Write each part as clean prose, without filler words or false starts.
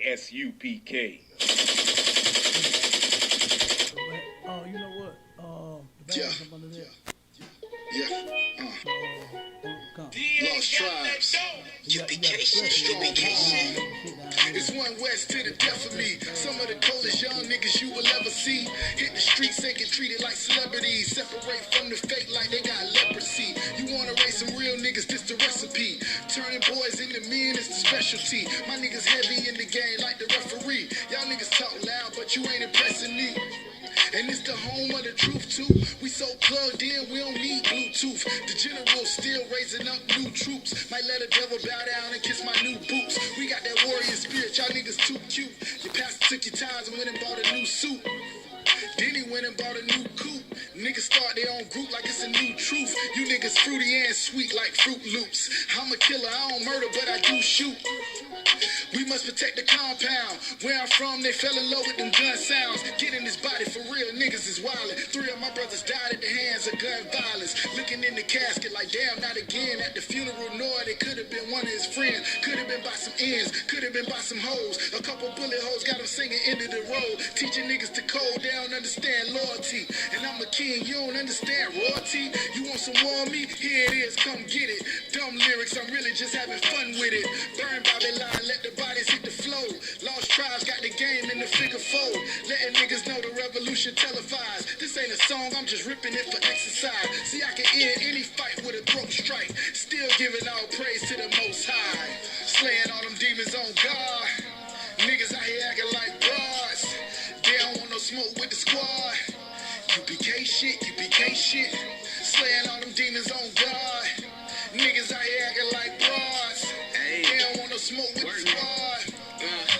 ISUPK. Oh, you know what? The band's up under there. Lost tribes. It's one west to the death of me. Some of the coldest young niggas you will ever see. Hit the streets, they get treated like celebrities. Separate from the fake like they got leprosy. You wanna raise some real niggas, this the recipe. Turning boys into men is the specialty. My niggas heavy in the game like the referee. Y'all niggas talk loud, but you ain't impressing me. And it's the home of the truth too. We so plugged in, we don't need Bluetooth. The general still raising up new troops. Might let a devil bow down and kiss my new boots. We got that warrior spirit, y'all niggas too cute. Your pastor took your ties and went and bought a new suit. Then he went and bought a new coupe. Niggas start their own group like it's a new truth. You niggas fruity and sweet like Fruit Loops. I'm a killer, I don't murder, but I do shoot. We must protect the compound. Where I'm from, they fell in love with them gun sounds. Get in this body for real, niggas is wildin'. 3 of my brothers died at the hands of gun violence. Looking in the casket like, damn, not again. At the funeral, Noah, it could have been one of his friends. Could have been by some ends, could have been by some hoes. A couple bullet holes got them singing End of the Road. Teaching niggas to code, they don't understand loyalty. And I'm a king, you don't understand royalty. You want some more of me? Here it is, come get it. Dumb lyrics, I'm really just having fun with it. Burn Babylon, let the bodies hit the flow. Lost tribes got the game in the figure four. Letting niggas know the revolution televised. This ain't a song, I'm just ripping it for exercise. See, I can end any fight with a throat strike. Still giving all praise to the Most High. Slaying all them demons on God. Niggas out here acting like broads. They don't want no smoke with the squad. UPK shit, UPK shit. Slaying all them demons on God. Niggas out here acting like broads. They don't want no smoke with the squad.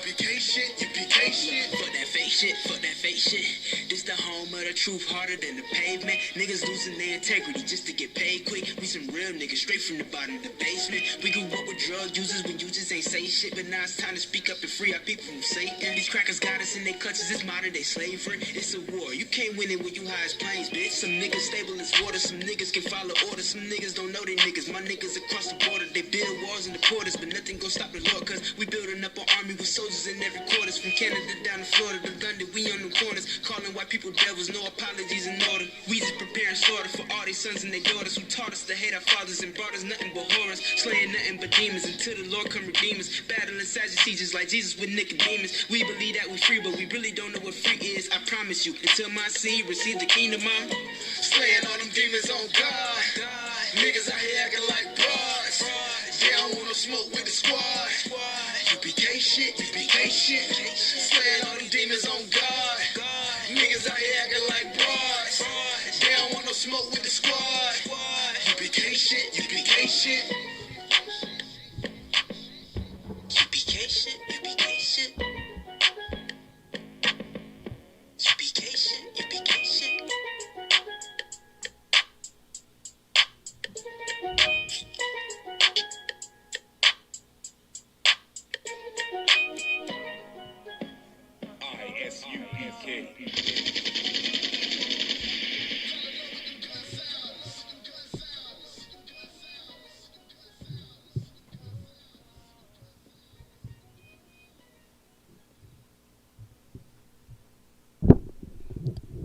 UPK shit, UPK shit. Fuck that fake shit, fuck that fake shit. This the home of the truth, harder than the pavement. Niggas losing their integrity just to get paid quick. We some real niggas straight from the bottom of the basement. We grew up with drug users when you just ain't say shit. But now it's time to speak up and free our people from Satan. These crackers got us in their clutches, it's modern day slavery. It's a war, you can't win it when you high as planes, bitch. Some niggas stable as water, some niggas can follow orders. Some niggas don't know they niggas, my niggas across the border. They build walls and the porters, but nothing gon' stop the Lord. Cause we building up an army with soldiers in every quarters. From Canada down to Florida, the London, we on the corners. Calling white people devils, no apologies in order. We just preparing slaughter for all these sons and their daughters who taught us to hate our fathers and brought us nothing but horrors. Slaying nothing but demons until the Lord come redeem us. Battling Sadducees just like Jesus with Nicodemus. We believe that we free, but we really don't know what free is. I promise you, until my seed receive the kingdom, I'm slaying all them demons on God. Niggas out here acting like broads. They don't want no smoke with the squad. UPK shit, UPK shit. Slaying all them demons on God. Niggas out here acting like broads. They don't want no smoke with the squad. UPK shit, UPK shit. UPK shit, UPK shit. UPK shit, UPK shit. ISUPK.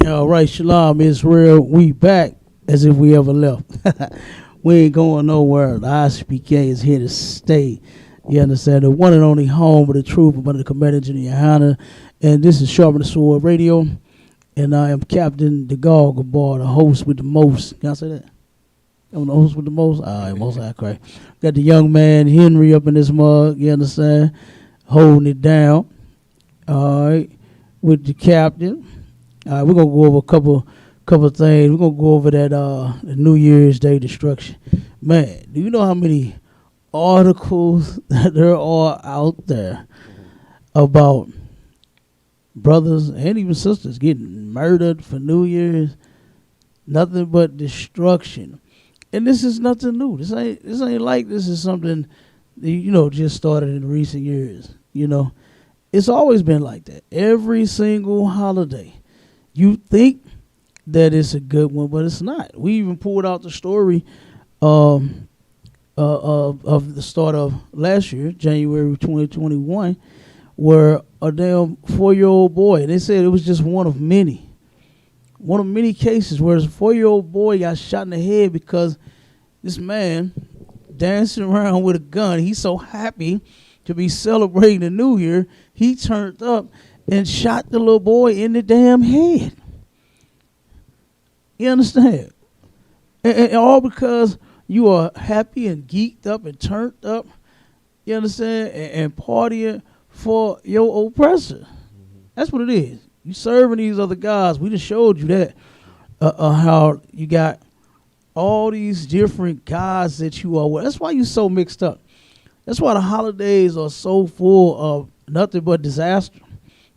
All right, Shalom Israel. We back as if we ever left. We ain't going nowhere. The ISPK is here to stay. You understand? The one and only home of the truth, of the commander in Johanna. And this is Sharpen the Sword Radio. And I am Captain DeGog aboard, the host with the most. Can I say that? I'm the host with the most? All right, most okay. Got the young man Henry up in this mug. You understand? Holding it down. All right. With the captain. All right, we're going to go over a couple of things. We're going to go over that the New Year's Day destruction. Man, do you know how many articles that there are out there about brothers and even sisters getting murdered for New Year's. Nothing but destruction. And this is nothing new. This ain't like this is something that, just started in recent years. It's always been like that. Every single holiday. You think that it's a good one, but it's not. We even pulled out the story of the start of last year, January 2021, where a damn 4-year-old boy, they said it was just one of many cases where a 4-year-old boy got shot in the head because this man dancing around with a gun. He's so happy to be celebrating the New Year, he turned up and shot the little boy in the damn head. You understand? And all because you are happy and geeked up and turned up, you understand, and partying for your oppressor. That's what it is. You serving these other gods. We just showed you that, how you got all these different gods that you are with. That's why you're so mixed up. That's why the holidays are so full of nothing but disaster.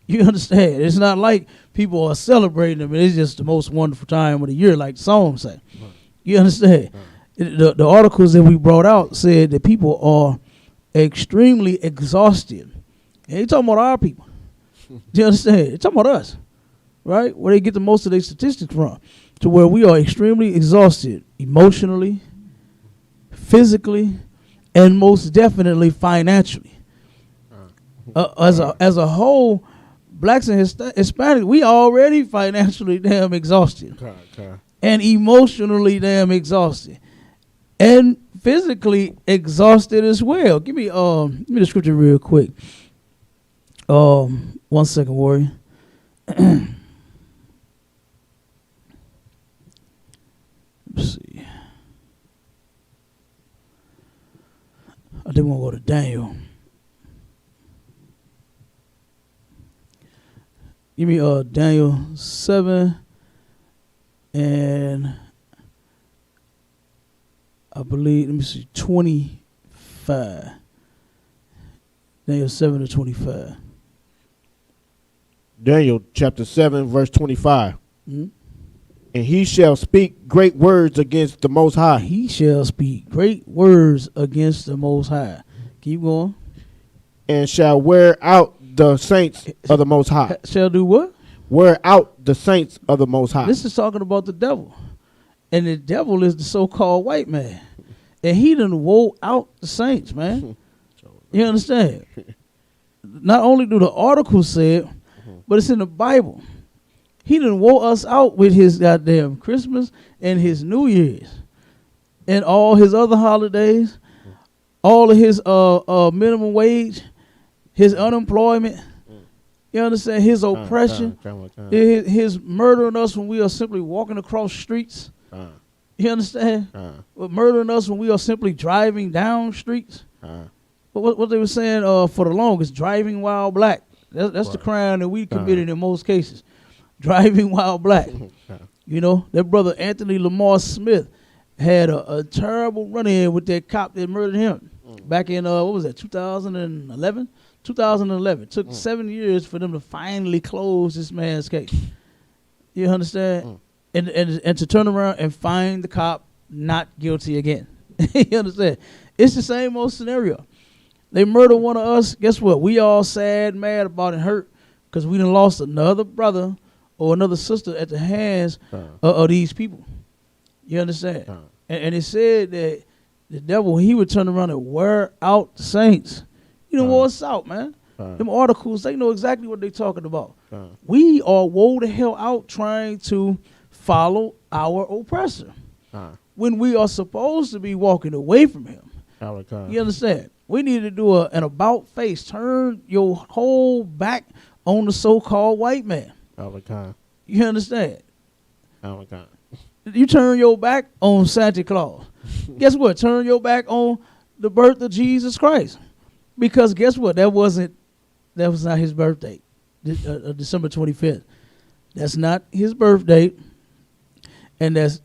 You understand? It's not like people are celebrating them. It's just the most wonderful time of the year, like the song say. You understand? The articles that we brought out said that people are extremely exhausted. And they talking about our people. Do you understand? They're talking about us, right? Where they get the most of their statistics from, to where we are extremely exhausted emotionally, physically, and most definitely financially. As a whole, blacks and Hispanics, we already financially damn exhausted, and emotionally damn exhausted, and physically exhausted as well. Give me the scripture real quick. 1 second, Warrior. Let's see. I didn't want to go to Daniel. Give me Daniel 7 and I believe, let me see, 25. Daniel 7 to 25. Daniel chapter 7, verse 25. Mm-hmm. And he shall speak great words against the Most High. He shall speak great words against the Most High. Keep going. And shall wear out the saints of the Most High. Shall do what? Wear out the saints of the Most High. This is talking about the devil. And the devil is the so-called white man. And he done wore out the saints, man. You understand? Not only do the article say it, but it's in the Bible. He done wore us out with his goddamn Christmas and his New Year's and all his other holidays, all of his minimum wage, his unemployment. You understand? His oppression, his murdering us when we are simply walking across streets. You understand? Murdering us when we are simply driving down streets. But what they were saying for the longest, driving while black. That's the crime that we committed in most cases. Driving while black. You know, that brother Anthony Lamar Smith had a terrible run-in with that cop that murdered him back in, 2011? 2011. Took 7 years for them to finally close this man's case. You understand? And to turn around and find the cop not guilty again. You understand? It's the same old scenario. They murder one of us. Guess what? We all sad, mad about it, hurt because we done lost another brother or another sister at the hands of these people. You understand? And it said that the devil, he would turn around and wear out the saints. You know, wore us out, man. Them articles, they know exactly what they're talking about. We are wore the hell out trying to follow our oppressor when we are supposed to be walking away from him. You understand? We need to do an about face. Turn your whole back on the so-called white man. You understand? You turn your back on Santa Claus. Guess what? Turn your back on the birth of Jesus Christ. Because guess what? That was not his birthday, December 25th. That's not his birthday, and that's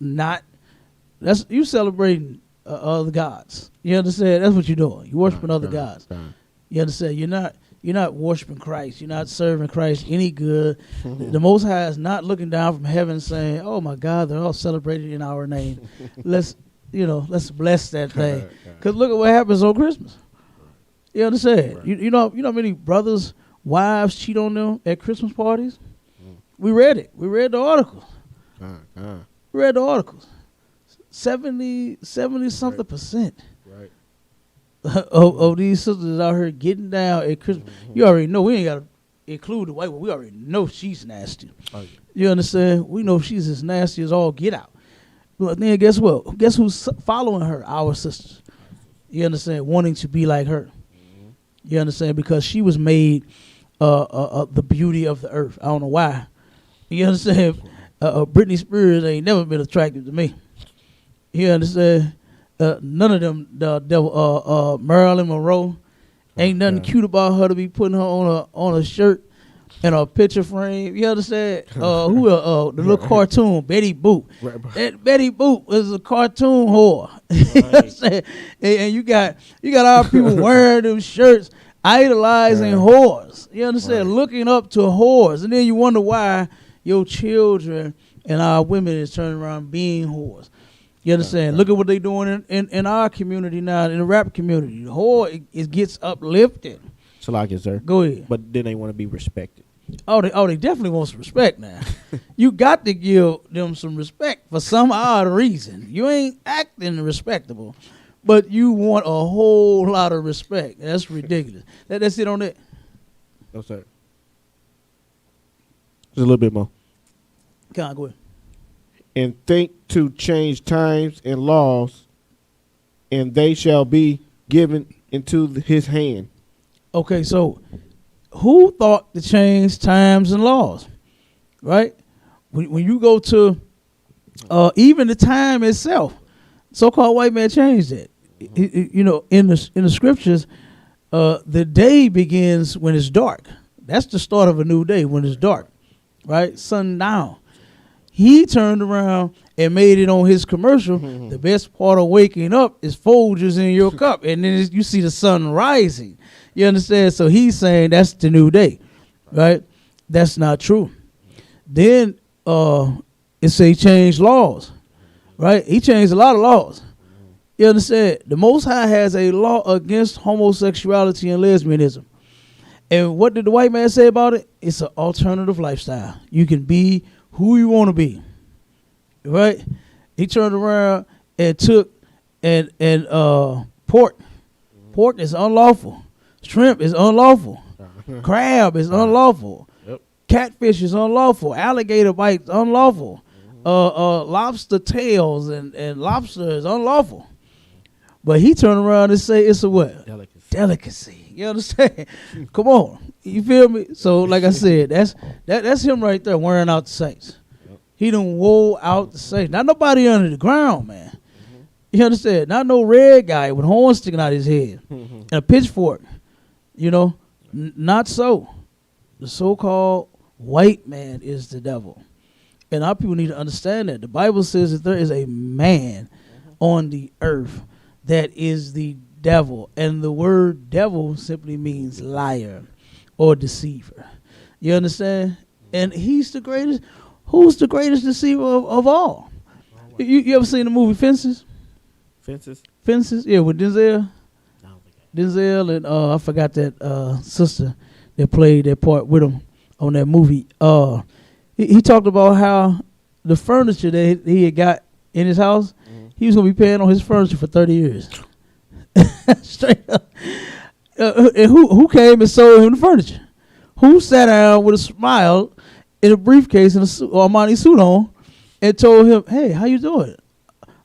you celebrating other gods. You understand? That's what you're doing. You're worshiping other gods. You understand? You're you're not worshiping Christ. You're not serving Christ any good. The Most High is not looking down from heaven saying, "Oh my God, they're all celebrated in our name. Let's bless that thing." Because look at what happens on Christmas. You understand? Right. You know how many brothers, wives cheat on them at Christmas parties? We read it. We read the articles. We read the articles. 70 something percent. Right. Of these sisters out here getting down at Christmas. You already know, we ain't got to include the white one. We already know she's nasty. Oh, yeah. You understand? We know she's as nasty as all get out. But then guess what? Guess who's following her? Our sisters. You understand? Wanting to be like her. You understand? Because she was made the beauty of the earth. I don't know why. You understand? Britney Spears ain't never been attractive to me. You understand? None of them, the devil, Marilyn Monroe, ain't nothing cute about her to be putting her on a shirt and a picture frame. You understand? The little cartoon, Betty Boop. Right. That Betty Boop is a cartoon whore. You understand? And you got our people wearing them shirts, idolizing whores. You understand? Right. Looking up to whores, and then you wonder why your children and our women is turning around being whores. You understand? Look at what they doing in our community now, in the rap community. The whore, it gets uplifted. So like it, sir. Go ahead. But then they want to be respected. They definitely want some respect now. You got to give them some respect for some odd reason. You ain't acting respectable, but you want a whole lot of respect. That's ridiculous. That's it on that. No, sir. Just a little bit more. Come on, go ahead. And think to change times and laws, and they shall be given into his hand. Okay, so who thought to change times and laws, right? When you go to even the time itself, so-called white man changed it. You know, in the scriptures, the day begins when it's dark. That's the start of a new day, when it's dark, right? Sundown. He turned around and made it on his commercial. The best part of waking up is Folgers in your cup, and then you see the sun rising. You understand? So he's saying that's the new day, right? That's not true. Then it say he changed laws, right? He changed a lot of laws. You understand? The Most High has a law against homosexuality and lesbianism. And what did the white man say about it? It's an alternative lifestyle. You can be who you want to be, right? He turned around and took pork. Pork is unlawful. Shrimp is unlawful. Crab is unlawful. Yep. Catfish is unlawful. Alligator bites unlawful. Lobster tails and lobster is unlawful. But he turned around and say it's a what? Delicacy. You understand? Come on. You feel me? So like I said, that's him right there wearing out the saints. Yep. He done wore out the saints. Not nobody under the ground, man. You understand? Not no red guy with horns sticking out his head and a pitchfork. You know? Not so. The so-called white man is the devil. And our people need to understand that. The Bible says that there is a man on the earth that is the devil. And the word devil simply means liar or deceiver. You understand? And he's the greatest. Who's the greatest deceiver of all? You ever seen the movie Fences? Fences? Yeah, with Denzel. Denzel and I forgot that sister that played that part with him on that movie. He talked about how the furniture that he had got in his house, he was going to be paying on his furniture for 30 years. Straight up. And who came and sold him the furniture? Who sat down with a smile in a briefcase and a suit, or Armani suit on and told him, hey, how you doing?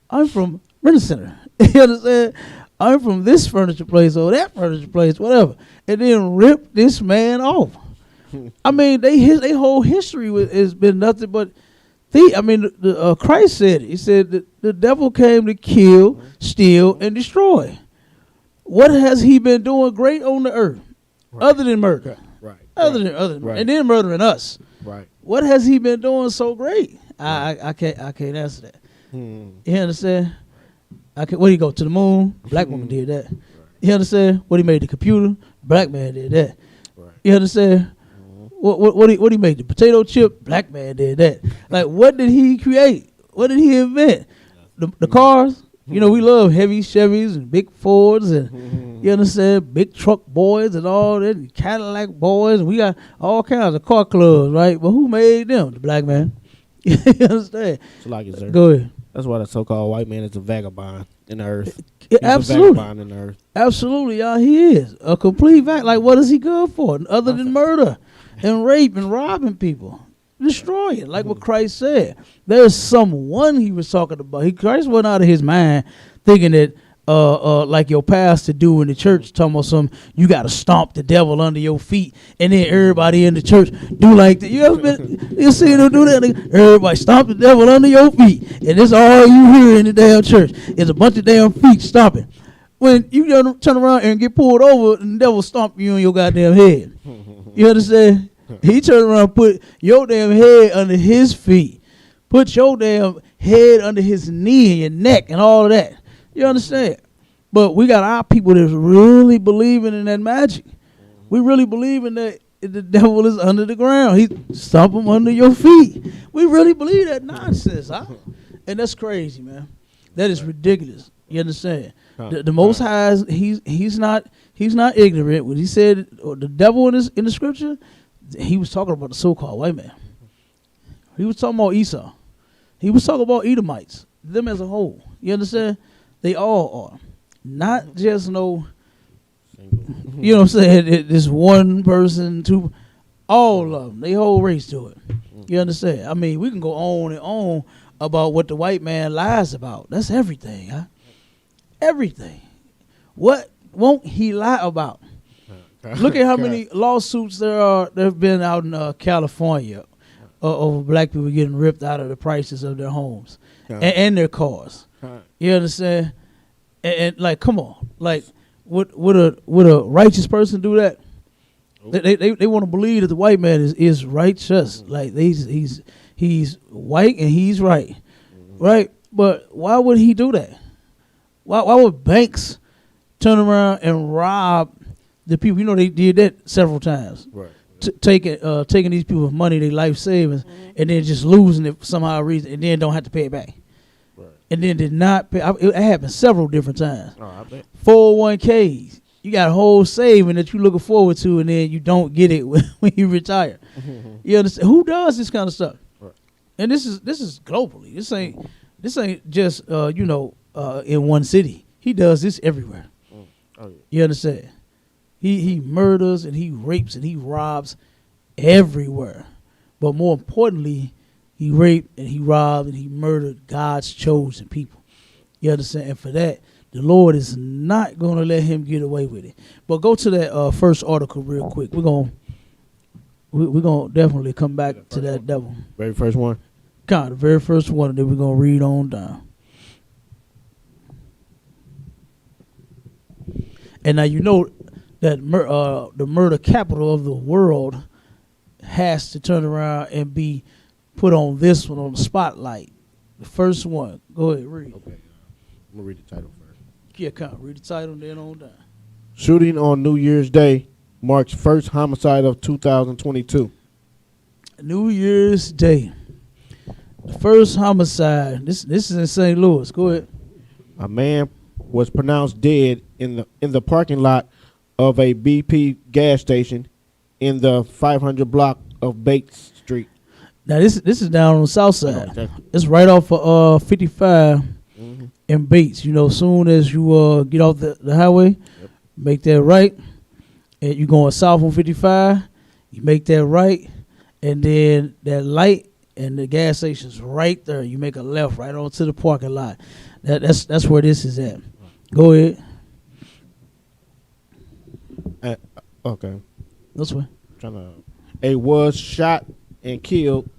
I'm from Rent Center. You understand? I'm from this furniture place or that furniture place, whatever. And then ripped this man off. I mean, they whole history has been nothing but Christ said it. He said that the devil came to kill, steal, and destroy. What has he been doing great on the earth, other than murder? Right. Other than and then murdering us. Right. What has he been doing so great? I can't answer that. You understand? Where did he go to the moon? Black woman did that. You understand? What he made the computer? Black man did that. You understand? What he make? The potato chip? Black man did that. Like, what did he create? What did he invent? The cars? You know, we love heavy Chevys and big Fords and, you understand, big truck boys and all that, and Cadillac boys. And we got all kinds of car clubs, right? But who made them? The black man. You understand? It's like it, sir. Go ahead. That's why the so-called white man is a vagabond in the earth. Yeah, He's a absolutely. vagabond in the earth. Absolutely, y'all. He is a complete Like, what is he good for? Other than murder and rape and robbing people. Destroy it, like what Christ said. There's someone he was talking about. Christ went out of his mind thinking that, like your pastor do in the church, talking about you got to stomp the devil under your feet, and then everybody in the church do like that. You seen him do that? Everybody stomp the devil under your feet, and that's all you hear in the damn church is a bunch of damn feet stomping. When you turn around and get pulled over, and the devil stomp you on your goddamn head. You understand? He turned around and put your damn head under his feet. Put your damn head under his knee and your neck and all of that. You understand? But we got our people that's really believing in that magic. We really believe in that the devil is under the ground. He stomp him under your feet. We really believe that nonsense, huh? And that's crazy, man. That is ridiculous. You understand? The Most High, he's not ignorant. When he said the devil in the scripture, he was talking about the so-called white man. He was talking about Esau. He was talking about Edomites, them as a whole. You understand? They all are. Not just you know what I'm saying, this one person, two, all of them. They whole race to it. You understand? I mean, we can go on and on about what the white man lies about. That's everything, huh? Everything. What won't he lie about? Look at how many lawsuits there have been out in California over black people getting ripped out of the prices of their homes and their cars. You understand? And like, come on, like, would a righteous person do that? They want to believe that the white man is righteous. Like he's white and he's right, right? But why would he do that? Why would banks turn around and rob the people? You know, they did that several times. Right. Taking these people's money, their life savings, and then just losing it for somehow reason, and then don't have to pay it back. Right. And then did not pay. It happened several different times. Oh, I bet. 401ks. You got a whole saving that you're looking forward to, and then you don't get it when you retire. You understand? Who does this kind of stuff? Right. And this is globally. This ain't just in one city. He does this everywhere. Oh, yeah. You understand? He murders and he rapes and he robs everywhere. But more importantly, he raped and he robbed and he murdered God's chosen people. You understand? And for that, the Lord is not going to let him get away with it. But go to that first article real quick. We're gonna definitely come back to that devil. Very first one? God, the very first one, and then we're going to read on down. And now you know that the murder capital of the world has to turn around and be put on this one on the spotlight. The first one. Go ahead, read. Okay. I'm going to read the title first. Yeah, come on. Read the title and then on down. Shooting on New Year's Day marks first homicide of 2022. New Year's Day. The first homicide. This is in St. Louis. Go ahead. A man was pronounced dead in the parking lot of a BP gas station in the 500 block of Bates Street. Now this is down on the south side. Okay. It's right off of 55 in Bates. You know, soon as you get off the highway, make that right, and you going south on 55. You make that right, and then that light and the gas station's right there. You make a left right onto the parking lot. That's where this is at. Go ahead. Okay. This way. Was shot and killed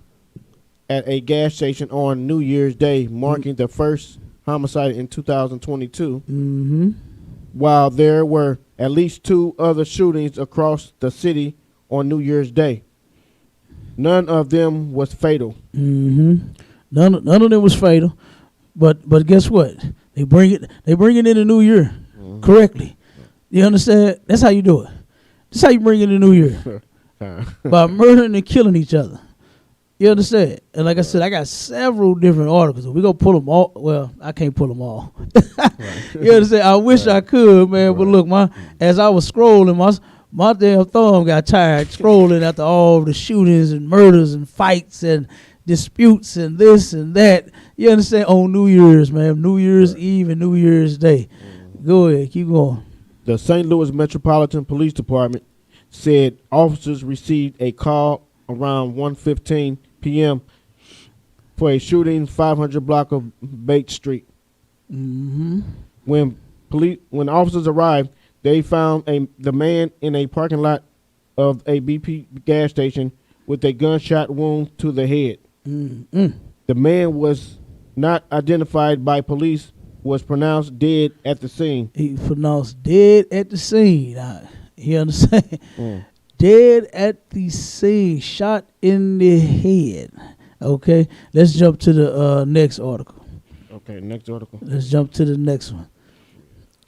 at a gas station on New Year's Day, marking the first homicide in 2022. Mm-hmm. While there were at least 2 other shootings across the city on New Year's Day. None of them was fatal. Mm-hmm. None of them was fatal. But guess what? They bring it in the new year correctly. You understand? That's how you do it. This how you bring in the new year. By murdering and killing each other. You understand? And like I said, I got several different articles. We're going to pull them all. Well, I can't pull them all. You understand? I wish I could, man. But look, as I was scrolling, my damn thumb got tired scrolling after all the shootings and murders and fights and disputes and this and that. You understand? On New Year's, man. New Year's Eve and New Year's Day. Go ahead. Keep going. The St. Louis Metropolitan Police Department said officers received a call around 1:15 p.m. for a shooting 500 block of Bates Street. Mm-hmm. When officers arrived, they found the man in a parking lot of a BP gas station with a gunshot wound to the head. Mm-hmm. The man was not identified by police, was pronounced dead at the scene. He pronounced dead at the scene. You understand? Dead at the scene, shot in the head. Okay, let's jump to the next article. Okay, next article. Let's jump to the next one.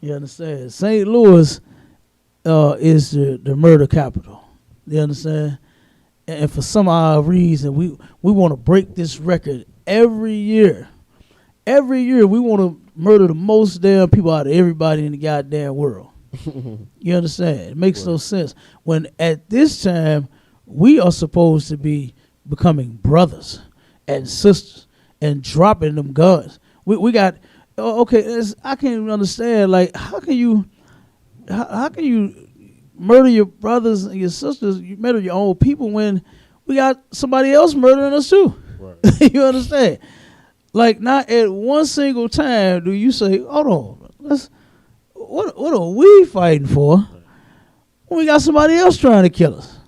You understand? St. Louis is the murder capital. You understand? And for some odd reason, we want to break this record every year. Every year, we want to murder the most damn people out of everybody in the goddamn world. You understand? It makes no sense. When at this time, we are supposed to be becoming brothers and sisters and dropping them guns. We got, okay, I can't even understand, like, how can you murder your brothers and your sisters, you murder your own people when we got somebody else murdering us too? Right. You understand? Like, not at one single time do you say, hold on, what are we fighting for? Right. When we got somebody else trying to kill us.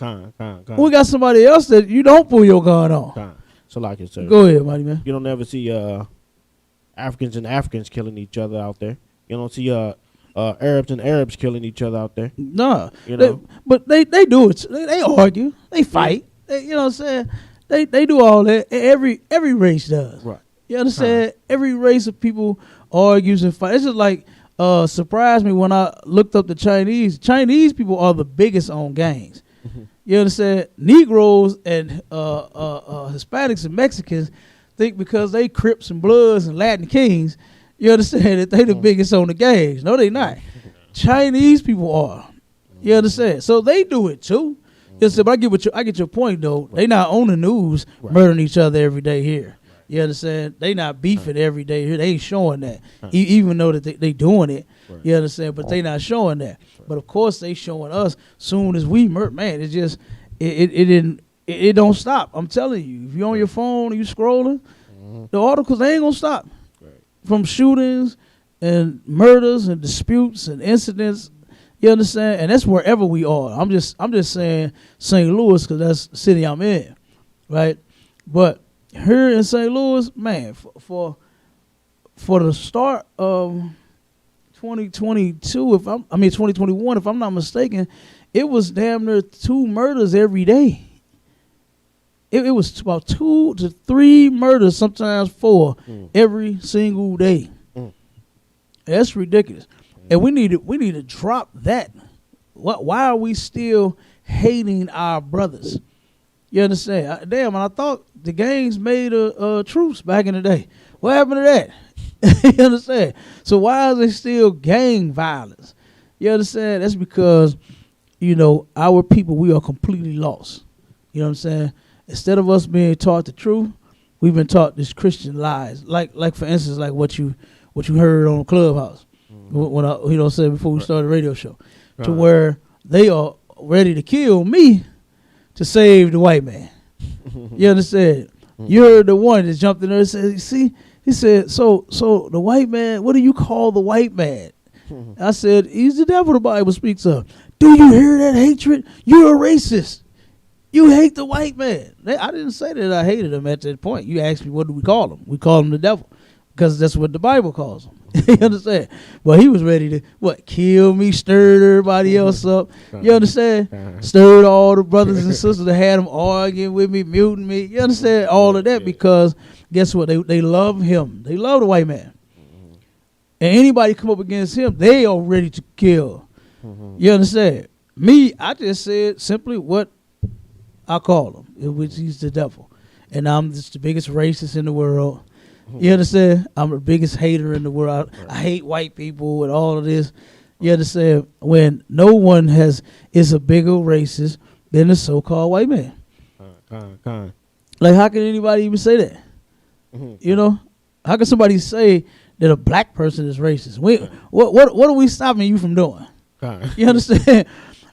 Right. We got somebody else that you don't pull your gun on. So like it, sir. Go ahead, mighty man. You don't ever see Africans and Africans killing each other out there. You don't see Arabs and Arabs killing each other out there. Nah. You know? But they do it. They argue. They fight. They, you know what I'm saying? They do all that. Every race does. Right. You understand? Every race of people argues and fight. It's just like surprised me when I looked up the Chinese. Chinese people are the biggest on gangs. Mm-hmm. You understand? Negroes and Hispanics and Mexicans think because they Crips and Bloods and Latin Kings, you understand that they the biggest on the gangs. No, they not. Chinese people are. You understand? So they do it too. Yes, but I get your point though. Right. They not on the news murdering each other every day here. You understand? They not beefing every day here. They ain't showing that, even though that they doing it. Right. You understand? But they not showing that. Right. But of course they showing us soon as we murder. Man, it's just it don't stop. I'm telling you, if you on your phone and you scrolling, the articles they ain't gonna stop. Right. From shootings and murders and disputes and incidents. You understand? And that's wherever we are. I'm just saying St. Louis because that's the city I'm in, right? But here in St. Louis, man, for the start of 2022, 2021, if I'm not mistaken, it was damn near 2 murders every day. It was about 2 to 3 murders, sometimes 4, every single day. That's ridiculous. And we need to drop that. Why are we still hating our brothers? You understand? Damn, and I thought the gangs made a truce back in the day. What happened to that? You understand? So why is there still gang violence? You understand? That's because, our people, we are completely lost. You know what I'm saying? Instead of us being taught the truth, we've been taught this Christian lies. Like for instance, like what you heard on Clubhouse. When I said before we started the radio show, to where they are ready to kill me to save the white man. You understand? You heard the one that jumped in there and said, see, he said, so the white man, what do you call the white man? I said, he's the devil the Bible speaks of. Do you hear that hatred? You're a racist. You hate the white man. I didn't say that I hated him at that point. You asked me, what do we call him? We call him the devil because that's what the Bible calls him. You understand? Well, he was ready to, kill me, stirred everybody else up. You understand? Stirred all the brothers and sisters that had them arguing with me, muting me. You understand? All of that because guess what? They love him. They love the white man. And anybody come up against him, they are ready to kill. You understand? Me, I just said simply what I call him, which he's the devil. And I'm just the biggest racist in the world. You understand? I'm the biggest hater in the world. I hate white people and all of this. You understand? When no one is a bigger racist than the so-called white man. Like, how can anybody even say that? You know? How can somebody say that a black person is racist? What are we stopping you from doing? You understand?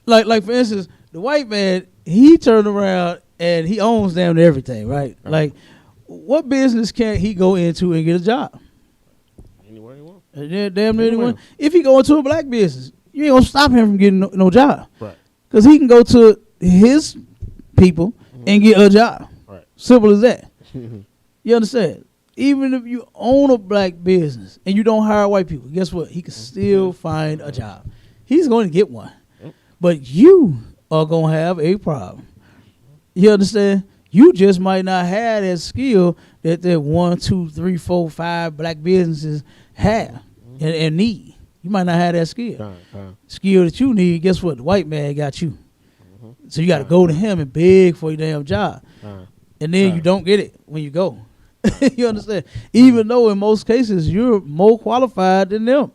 Like for instance, the white man, he turned around and he owns damn near everything, right? Like, what business can't he go into and get a job? Anywhere he wants. Damn near anyone. If he go into a black business, you ain't gonna stop him from getting no job. Right. Because he can go to his people and get a job. Right. Simple as that. You understand? Even if you own a black business and you don't hire white people, guess what? He can still find a job. He's going to get one. But you are going to have a problem. You understand? You just might not have that skill that 1, 2, 3, 4, 5 black businesses have and need. You might not have that skill. Skill that you need, guess what? The white man got you. So you got to go to him and beg for your damn job. And then you don't get it when you go. You understand? Even though in most cases you're more qualified than them.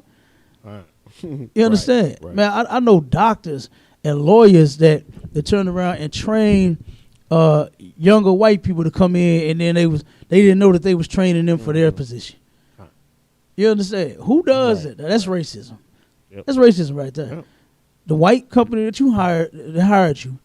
You understand? Right. Man, I know doctors and lawyers that turn around and train younger white people to come in, and then they didn't know that they was training them for their position. You understand? Who does it? That's racism. That's racism right there. The white company that hired you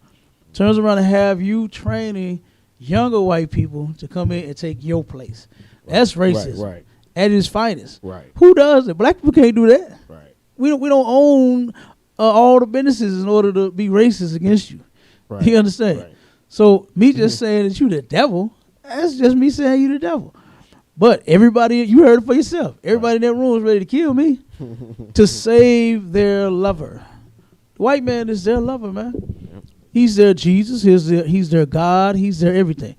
turns around and have you training younger white people to come in and take your place. That's racism. Right. At its finest. Right. Who does it? Black people can't do that. Right. We don't own all the businesses in order to be racist against you. Right. You understand? Right. So me just saying that you the devil, that's just me saying you the devil. But everybody, you heard it for yourself. Everybody in that room is ready to kill me to save their lover. The white man is their lover, man. Yep. He's their Jesus. He's their God. He's their everything.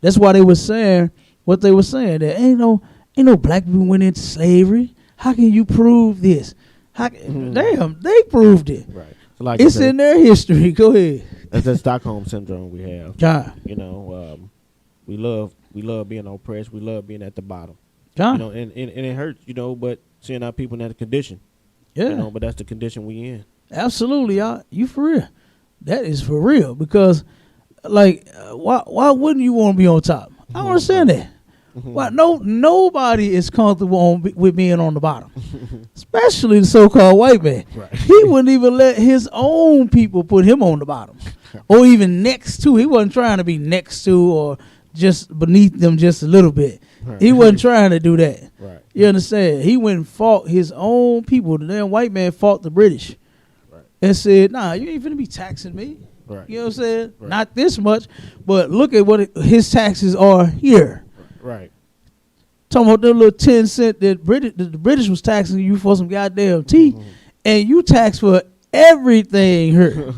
That's why they were saying what they were saying. That ain't no black people went into slavery. How can you prove this? Damn, they proved it. Right. So like It's in their history. Go ahead. That's that Stockholm syndrome we have. John. You know, we love being oppressed. We love being at the bottom. John. You know, and it hurts, you know, but seeing our people in that condition. Yeah. You know, but that's the condition we in. Absolutely, y'all. You for real. That is for real. Because, like, why wouldn't you want to be on top? I don't understand that. Why nobody is comfortable with being on the bottom, especially the so-called white man. Right. He wouldn't even let his own people put him on the bottom, or even next to. He wasn't trying to be next to or just beneath them just a little bit. Right. He wasn't trying to do that. Right. You understand? He went and fought his own people. The damn white man fought the British. Right. And said, nah, you ain't finna be taxing me. Right. You know what I'm saying? Right. Not this much, but look at what his taxes are here. Right. Talking about the little 10 cent that the British was taxing you for some goddamn tea, and you tax for everything here.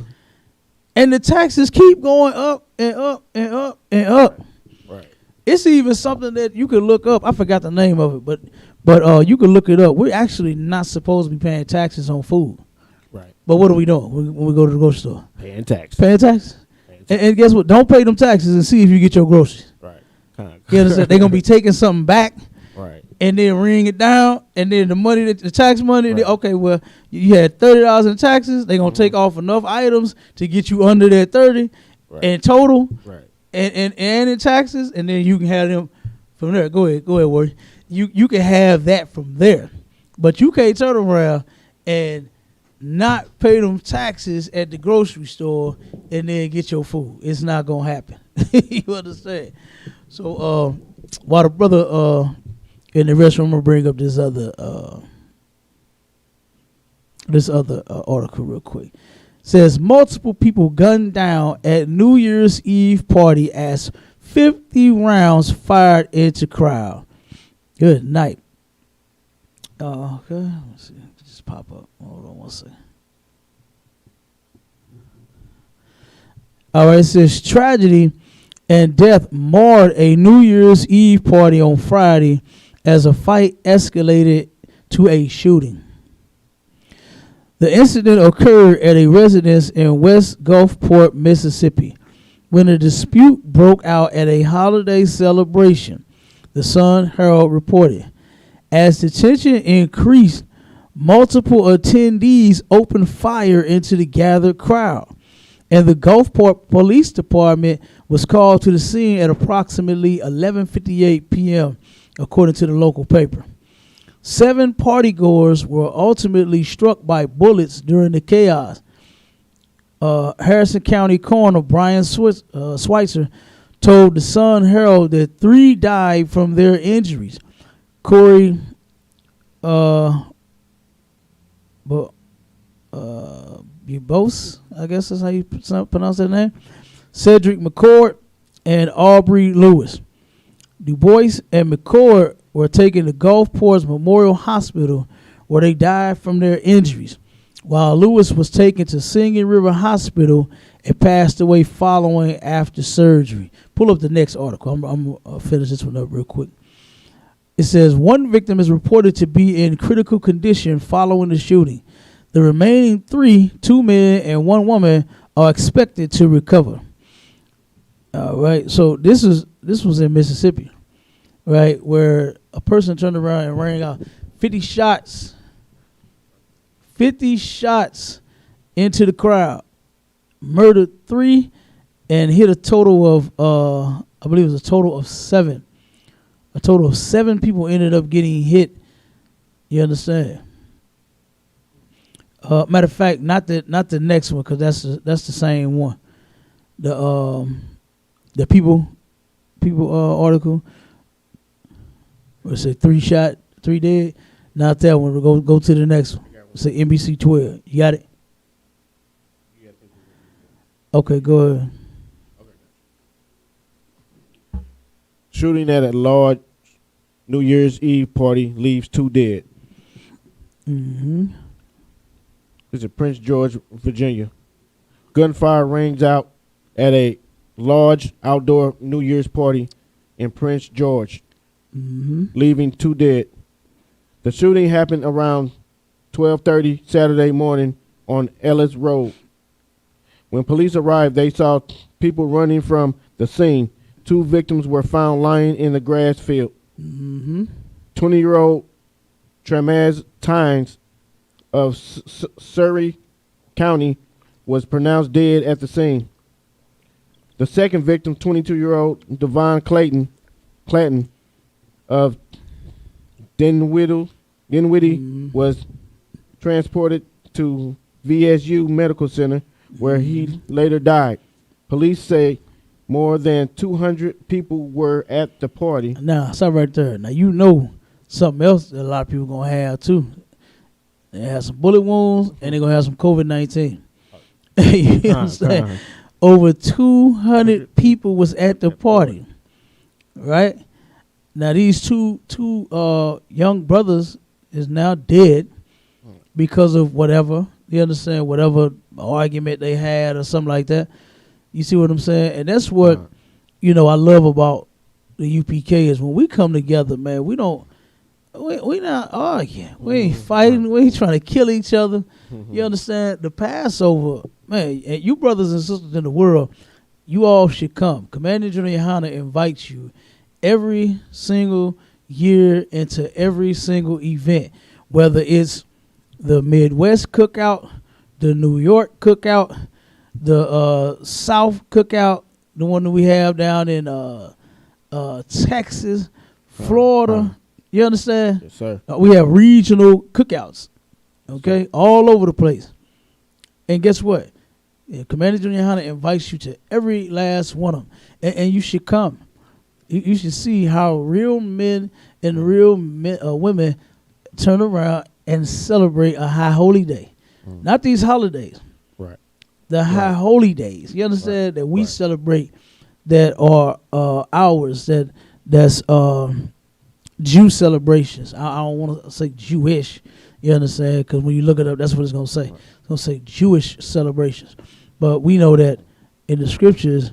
And the taxes keep going up and up and up and up. Right. It's even something that you could look up. I forgot the name of it, but you could look it up. We're actually not supposed to be paying taxes on food. Right. But what are we doing when we go to the grocery store? Paying tax. Paying taxes? And guess what? Don't pay them taxes and see if you get your groceries. Right. You understand? They're going to be taking something back. Right. And then ring it down, and then the tax money, Right. okay, well, you had $30 in taxes. They're going to take off enough items to get you under that 30 in total. Right. And in taxes, and then you can have them from there. Go ahead, Warren. You can have that from there. But you can't turn around and not pay them taxes at the grocery store and then get your food. It's not going to happen. You understand? So while the brother in the restroom, I'm going to bring up this other article real quick. Says multiple people gunned down at New Year's Eve party as 50 rounds fired into crowd. Good night. Okay, let's see. Just pop up. Hold on one second. All right, it says tragedy and death marred a New Year's Eve party on Friday as a fight escalated to a shooting. The incident occurred at a residence in West Gulfport, Mississippi, when a dispute broke out at a holiday celebration, the Sun Herald reported. As the tension increased, multiple attendees opened fire into the gathered crowd, and the Gulfport Police Department was called to the scene at approximately 11:58 p.m., according to the local paper. 7 partygoers were ultimately struck by bullets during the chaos. Harrison County Coroner Brian Schweitzer told the Sun Herald that 3 died from their injuries. Corey Bubos, I guess that's how you pronounce that name, Cedric McCord, and Aubrey Lewis. Du Bois and McCord were taken to Gulfport's Memorial Hospital, where they died from their injuries, while Lewis was taken to Singing River Hospital and passed away following after surgery. Pull up the next article. I'm going to finish this one up real quick. It says, 1 victim is reported to be in critical condition following the shooting. The remaining 3, 2 men and 1 woman, are expected to recover. All right, so this was in Mississippi, right, where a person turned around and rang out 50 shots into the crowd, murdered 3, and hit a total of I believe it was a total of 7. A total of 7 people ended up getting hit. You understand? Matter of fact, not the next one, because that's the same one. The people article. Let's say 3 shot, 3 dead. Not that one. We'll go to the next one. Say NBC 12. You got it? Okay, go ahead. Shooting at a large New Year's Eve party leaves 2 dead. Mm-hmm. This is Prince George, Virginia. Gunfire rings out at a large outdoor New Year's party in Prince George, leaving 2 dead. The shooting happened around 12:30 Saturday morning on Ellis Road. When police arrived, they saw people running from the scene. 2 victims were found lying in the grass field. 20-year-old Tremaz Tynes of Surrey County was pronounced dead at the scene. The second victim, 22-year-old Devon Clanton of Dinwiddie, was transported to VSU Medical Center, where he later died. Police say more than 200 people were at the party. Now, stop right there. Now, you know something else that a lot of people going to have, too. They have some bullet wounds, and they're going to have some COVID-19. You understand? Over 200 people was at the party, right? Now, these two young brothers is now dead because of whatever, you understand, whatever argument they had or something like that. You see what I'm saying? And that's what, I love about the UPK is when we come together, man, we not arguing. We ain't fighting. We ain't trying to kill each other. You understand? The Passover, man, and you brothers and sisters in the world, you all should come. Commander General Yohana invites you every single year into every single event, whether it's the Midwest cookout, the New York cookout, the South cookout, the one that we have down in Texas, Florida. You understand? Yes, sir. We have regional cookouts, okay, all over the place. And guess what? Commander Junior Hunter invites you to every last one of them, and you should come. You should see how real men and real women turn around and celebrate a high holy day. Not these holidays. Right. The high holy days. You understand that we celebrate that are ours, that's Jew celebrations. I don't want to say Jewish, you understand, because when you look it up, that's what it's going to say. It's going to say Jewish celebrations. But we know that in the scriptures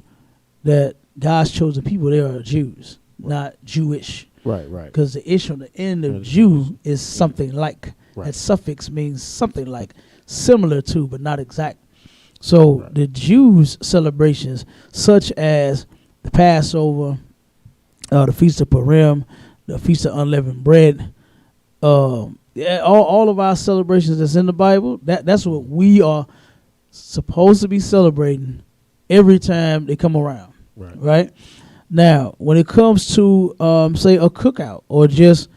that God's chosen people, they are Jews, not Jewish. Right. Because the ish on the end of Jew is something like. That suffix means something like. similar to, but not exact. So the Jews' celebrations, such as the Passover, the Feast of Purim, the Feast of Unleavened Bread, all of our celebrations that's in the Bible, that's what we are supposed to be celebrating every time they come around. Right? Now, when it comes to, say, a cookout or just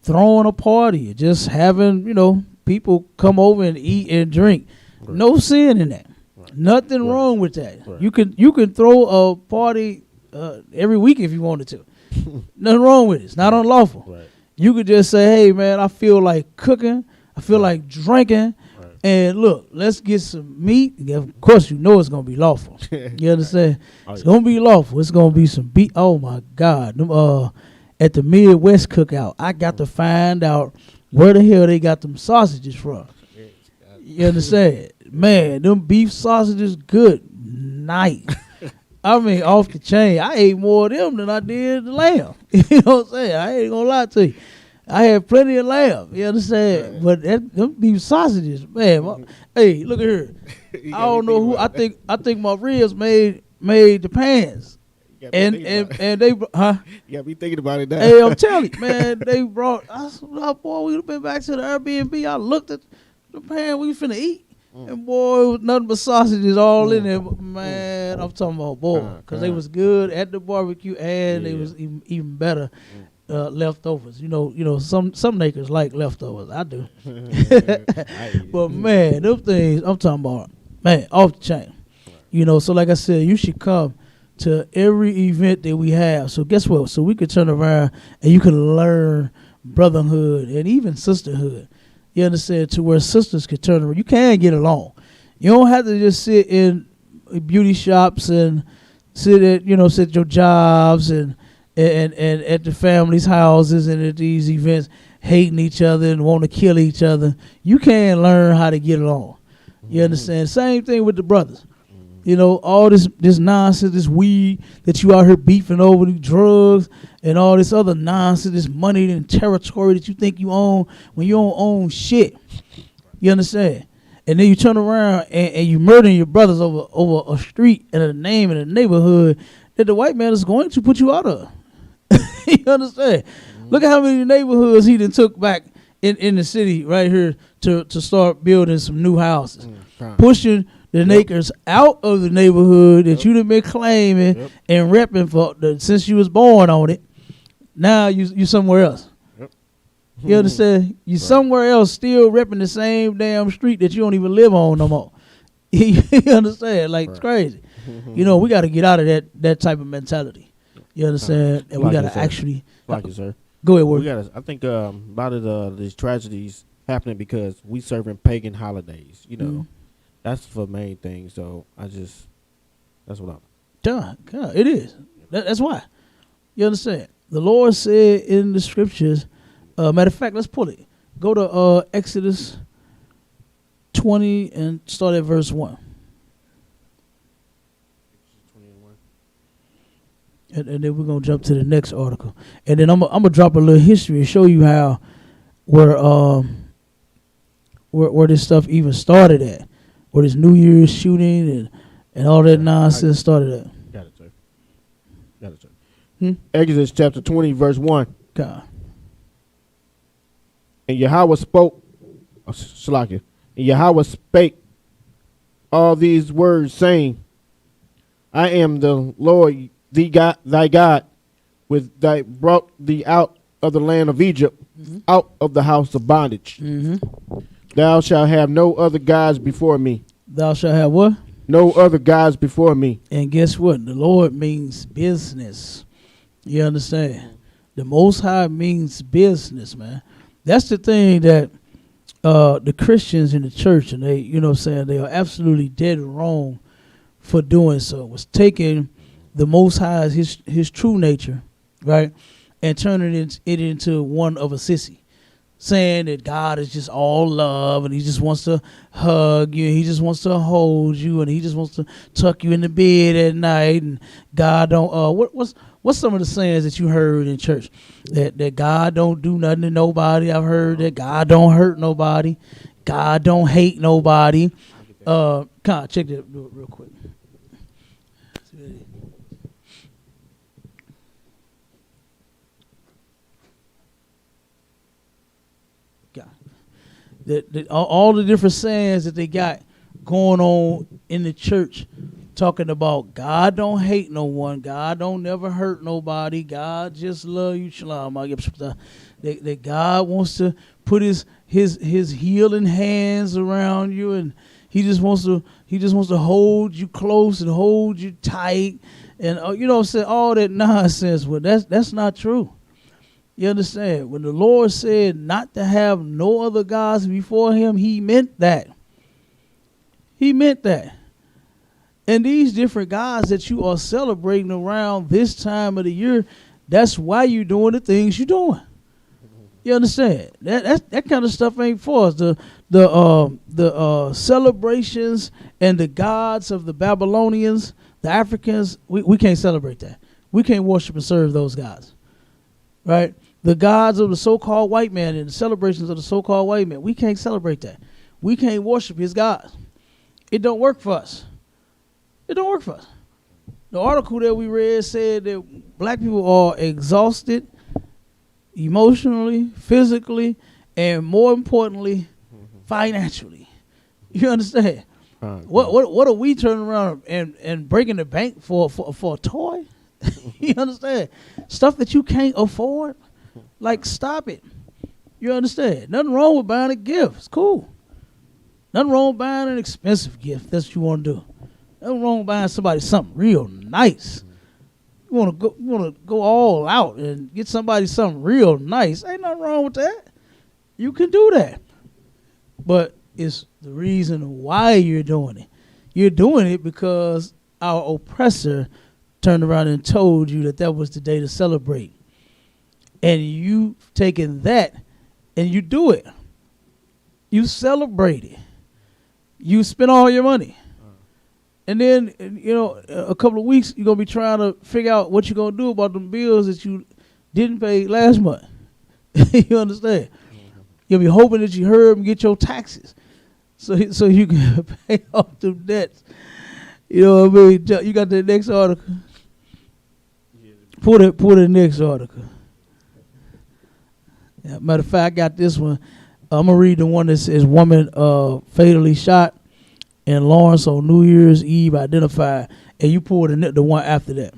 throwing a party, just having, people come over and eat and drink, no sin in that. Nothing wrong with that. You can throw a party every week if you wanted to. Nothing wrong with it. It's not unlawful. You could just say, hey, man, I feel like cooking. I feel like drinking. And look, let's get some meat. Of course, it's going to be lawful. You understand? It's going to be lawful. It's going to be some beef. Oh, my God. At the Midwest cookout, I got to find out where the hell they got them sausages from. You understand? Man, them beef sausages, good night. I mean, off the chain. I ate more of them than I did the lamb. You know what I'm saying? I ain't going to lie to you. I had plenty of lamb, you understand? But them beef sausages, man. Hey, look at here. I don't know who. I think my ribs made the pans. And they, huh? You gotta be thinking about it now. Hey, I'm telling you, man, they brought. I said, boy, we have been back to the Airbnb. I looked at the pan we finna eat, and boy, it was nothing but sausages all in there. But, man, I'm talking about because they was good at the barbecue, and they was even better. Leftovers, some niggas like leftovers. I do. But man, them things I'm talking about, man, off the chain. So like I said, you should come to every event that we have. So guess what? So we could turn around and you can learn brotherhood and even sisterhood. You understand? To where sisters can turn around. You can get along. You don't have to just sit in beauty shops and sit at your jobs and at the family's houses and at these events hating each other and want to kill each other. You can learn how to get along. You understand? Same thing with the brothers. All this nonsense, this weed that you out here beefing over, these drugs and all this other nonsense, this money and territory that you think you own when you don't own shit. You understand? And then you turn around and you murder your brothers over a street and a name in a neighborhood that the white man is going to put you out of. You understand? Look at how many neighborhoods he done took back in the city right here to start building some new houses. Pushing the niggas out of the neighborhood that you done been claiming and repping for since you was born on it. Now you somewhere else. You understand? You somewhere else still repping the same damn street that you don't even live on no more. You understand? Like it's crazy. We got to get out of that type of mentality. You understand? And we got to actually. Like it, sir. Go ahead, Ward. I think a lot of these tragedies happening because we serving pagan holidays. That's the main thing. So that's what I'm. God, it is. That's why. You understand? The Lord said in the scriptures. Matter of fact, let's pull it. Go to Exodus 20 and start at verse 1. And then we're gonna jump to the next article, and then I'm gonna drop a little history and show you how where this stuff even started at, where this New Year's shooting and all that nonsense started at. Got it, sir. Exodus chapter 20, verse 1. God. And Yahweh spoke, and Yahweh spake all these words, saying, I am the Lord thy God, with thy brought thee out of the land of Egypt, out of the house of bondage. Thou shalt have no other gods before me. Thou shalt have what? No other gods before me. And guess what? The Lord means business. You understand? The Most High means business, man. That's the thing that the Christians in the church, and they are absolutely dead wrong for doing so. Was taking the Most High's his true nature, right, and turning it into one of a sissy, saying that God is just all love and he just wants to hug you, and he just wants to hold you, and he just wants to tuck you in the bed at night, and God don't what's some of the sayings that you heard in church? That God don't do nothing to nobody. I've heard that God don't hurt nobody. God don't hate nobody. Check that real quick. All the different sayings that they got going on in the church, talking about God don't hate no one, God don't never hurt nobody, God just love you. Shalom. That God wants to put his healing hands around you, and he just wants to hold you close and hold you tight, and say all that nonsense. Well, that's not true. You understand? When the Lord said not to have no other gods before him, he meant that. He meant that. And these different gods that you are celebrating around this time of the year, that's why you're doing the things you're doing. You understand? That kind of stuff ain't for us. The celebrations and the gods of the Babylonians, the Africans, we can't celebrate that. We can't worship and serve those gods. Right? The gods of the so-called white man and the celebrations of the so-called white man, we can't celebrate that. We can't worship his gods. It don't work for us. It don't work for us. The article that we read said that black people are exhausted emotionally, physically, and more importantly, financially. You understand? What are we turning around and breaking the bank for a toy? You understand? Stuff that you can't afford. Like, stop it. You understand? Nothing wrong with buying a gift. It's cool. Nothing wrong with buying an expensive gift. That's what you want to do. Nothing wrong with buying somebody something real nice. You want to go all out and get somebody something real nice. Ain't nothing wrong with that. You can do that. But it's the reason why you're doing it. You're doing it because our oppressor turned around and told you that was the day to celebrate. And you taking that and you do it. You celebrate it. You spend all your money. And then, a couple of weeks, you're going to be trying to figure out what you're going to do about them bills that you didn't pay last month. You understand? You'll be hoping that you hurry up and get your taxes so you can pay off them debts. You know what I mean? You got the next article. Pull the next article. Yeah, matter of fact, I got this one. I'm going to read the one that says woman fatally shot in Lawrence on New Year's Eve identified. And you pull the one after that.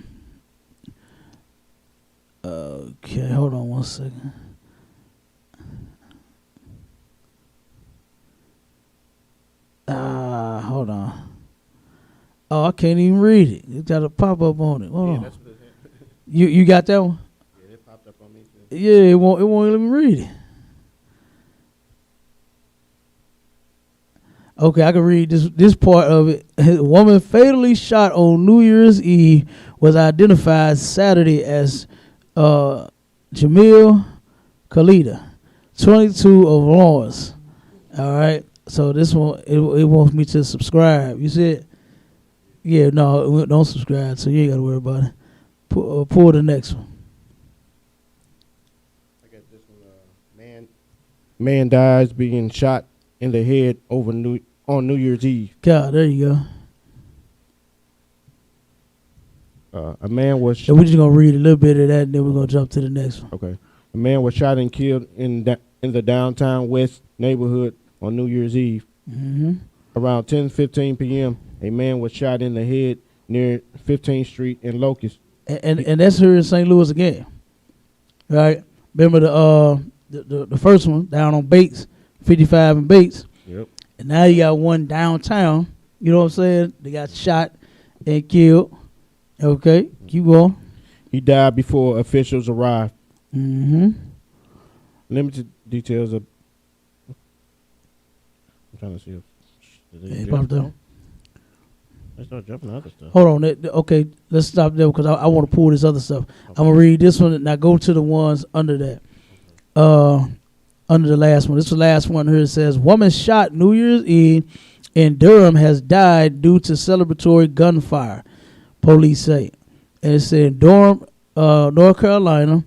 Okay, hold on one second. Hold on. Oh, I can't even read it. It's got a pop up on it. Hold on. That's what You got that one? Yeah, it popped up on me too. Yeah, it won't let me read it. Okay, I can read this part of it. A woman fatally shot on New Year's Eve was identified Saturday as Jamil Khalida, 22 of Lawrence. All right. So this one, it wants me to subscribe. You see it? Yeah, no, don't subscribe, so you ain't got to worry about it. Pull the next one. I got this one. Man dies being shot in the head on New Year's Eve. God, there you go. A man was. So we're just gonna read a little bit of that, and then we're gonna jump to the next one. Okay. A man was shot and killed in the downtown West neighborhood on New Year's Eve. Mm-hmm. Around 10:15 p.m., a man was shot in the head near 15th Street in Locust. And that's here in St. Louis again, right? Remember the first one down on Bates, 55 and Bates. Yep. And now you got one downtown. You know what I'm saying? They got shot and killed. Okay, keep going. He died before officials arrived. Mm-hmm. Limited details of. I'm trying to see if. Popped up. Let's start jumping other stuff. Hold on. Okay, let's stop there because I want to pull this other stuff. Okay. I'm going to read this one and now go to the ones under that. Under the last one. This is the last one here. It says, woman shot New Year's Eve in Durham has died due to celebratory gunfire, police say. And it said in Durham, North Carolina,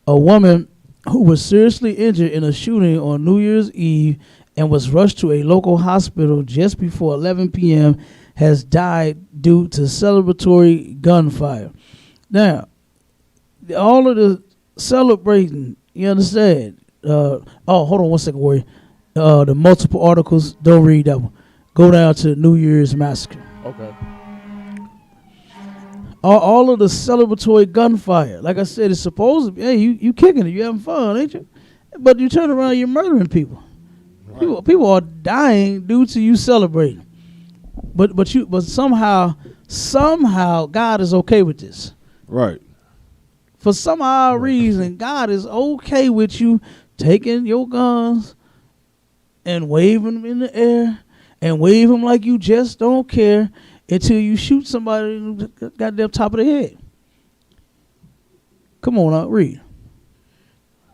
a woman who was seriously injured in a shooting on New Year's Eve and was rushed to a local hospital just before 11 p.m. has died due to celebratory gunfire. Now, all of the celebrating, you understand? Hold on 1 second, Warrior. The multiple articles, don't read that one. Go down to New Year's Massacre. Okay. All of the celebratory gunfire, like I said, it's supposed to be, hey, you kicking it, you having fun, ain't you? But you turn around, you're murdering people. Right. People are dying due to you celebrating. But somehow God is okay with this. Right. For some odd reason, God is okay with you taking your guns and waving them in the air and wave them like you just don't care until you shoot somebody in the goddamn top of the head. Come on, now, read.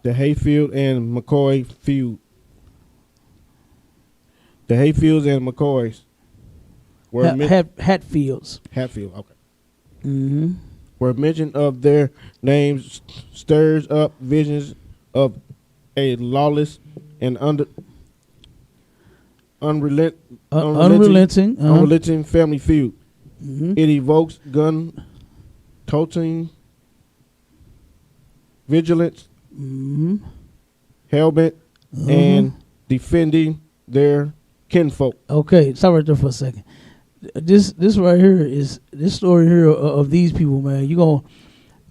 The Hayfield and McCoy feud. The Hayfields and McCoys were Hatfields. Hatfield, okay. Mm-hmm. Were mention of their names stirs up visions of a lawless and unrelenting family feud. Mm-hmm. It evokes gun-toting vigilance, hellbent, and defending their kinfolk. Okay, stop right there for a second. This right here is this story here of these people, man.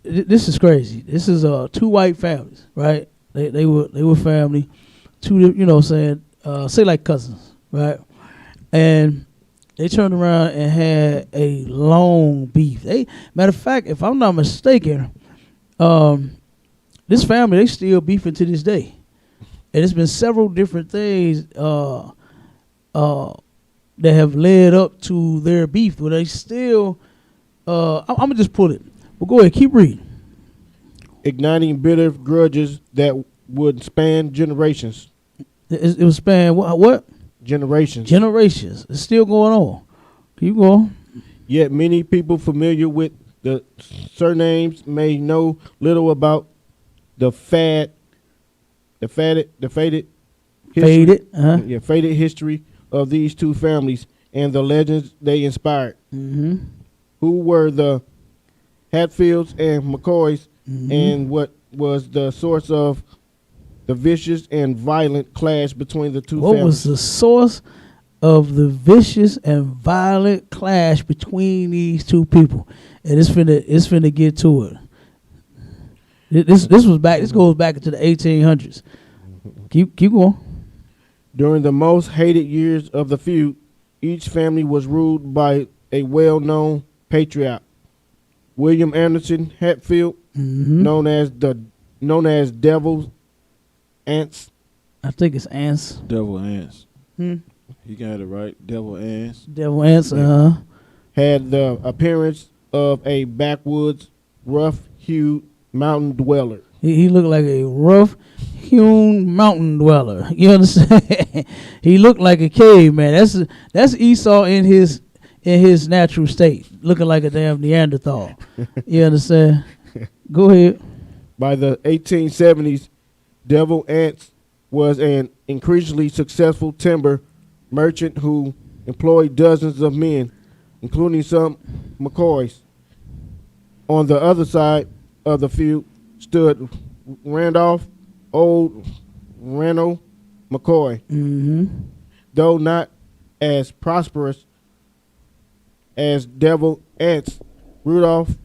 This is crazy. This is two white families, right? They were family, two, you know what I'm saying, say like cousins, right? And they turned around and had a long beef. Matter of fact, if I'm not mistaken, this family, they still beefing to this day. And it's been several different things that have led up to their beef, but they still, I'm going to just pull it. But go ahead, keep reading. Igniting bitter grudges that would span generations. It was span what? Generations. Generations. It's still going on. Keep going. Yet many people familiar with the surnames may know little about the faded history of these two families and the legends they inspired. Mm-hmm. Who were the Hatfields and McCoys, and what was the source of the vicious and violent clash between the two families? What was the source of the vicious and violent clash between these two people? And it's finna get to it. This goes back into the 1800s. Keep going. During the most hated years of the feud, each family was ruled by a well-known patriarch, William Anderson Hatfield, known as Devil's Ants. I think it's ants. Devil ants. You got it right. Devil ants. Devil ants. Had the appearance of a backwoods, rough-hewed mountain dweller. He looked like a rough-hewn mountain dweller. You understand? He looked like a caveman. That's Esau in his natural state, looking like a damn Neanderthal. You understand? Go ahead. By the 1870s, Devil Ants was an increasingly successful timber merchant who employed dozens of men, including some McCoys. On the other side of the feud stood Old Randall McCoy. Though not as prosperous as Devil Ants, Rudolph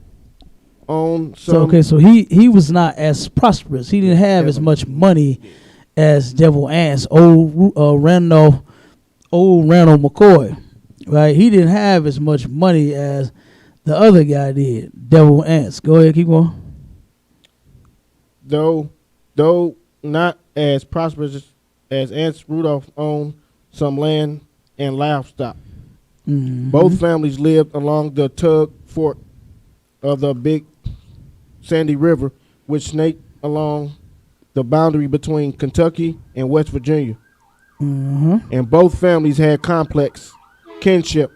owned some. So he was not as prosperous. He didn't have as much money as Devil Ants. Old Randall McCoy, right? He didn't have as much money as the other guy did. Devil Ants. Go ahead, keep going. Though not as prosperous as Ants, Rudolph owned some land and livestock. Both families lived along the Tug Fork of the Big Sandy River, which snaked along the boundary between Kentucky and West Virginia. And both families had complex kinship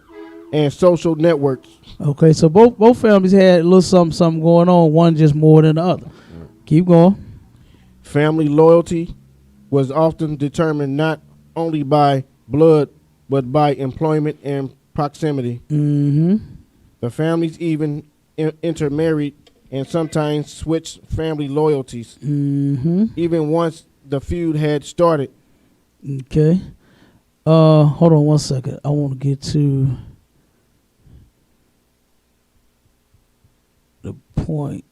and social networks. Okay, so both families had a little something going on, one just more than the other. Keep going. Family loyalty was often determined not only by blood, but by employment and proximity. Mm-hmm. The families even intermarried and sometimes switched family loyalties, Mm-hmm. even once the feud had started. Okay. Hold on 1 second. I want to get to the point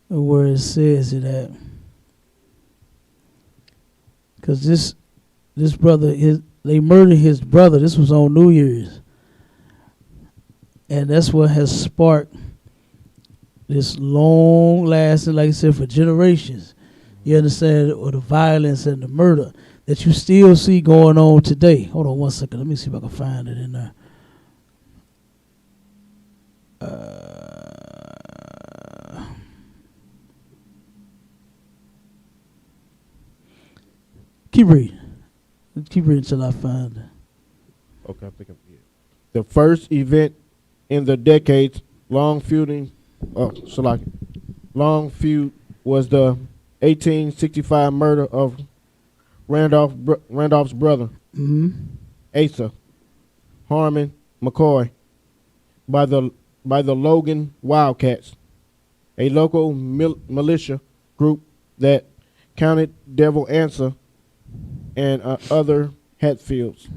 where it says it at. Because this brother, they murdered his brother. This was on New Year's. And that's what has sparked this long lasting, like I said, for generations. You understand? Or the violence and the murder that you still see going on today. Hold on 1 second. Let me see if I can find it in there. Keep reading. Keep reading until I find it. Okay, I think I'm here. The first event in the decades long feud was the 1865 murder of Randolph's brother, Mm-hmm. Asa Harmon McCoy, by the Logan Wildcats, a local militia group that counted Devil Answer and other Hatfields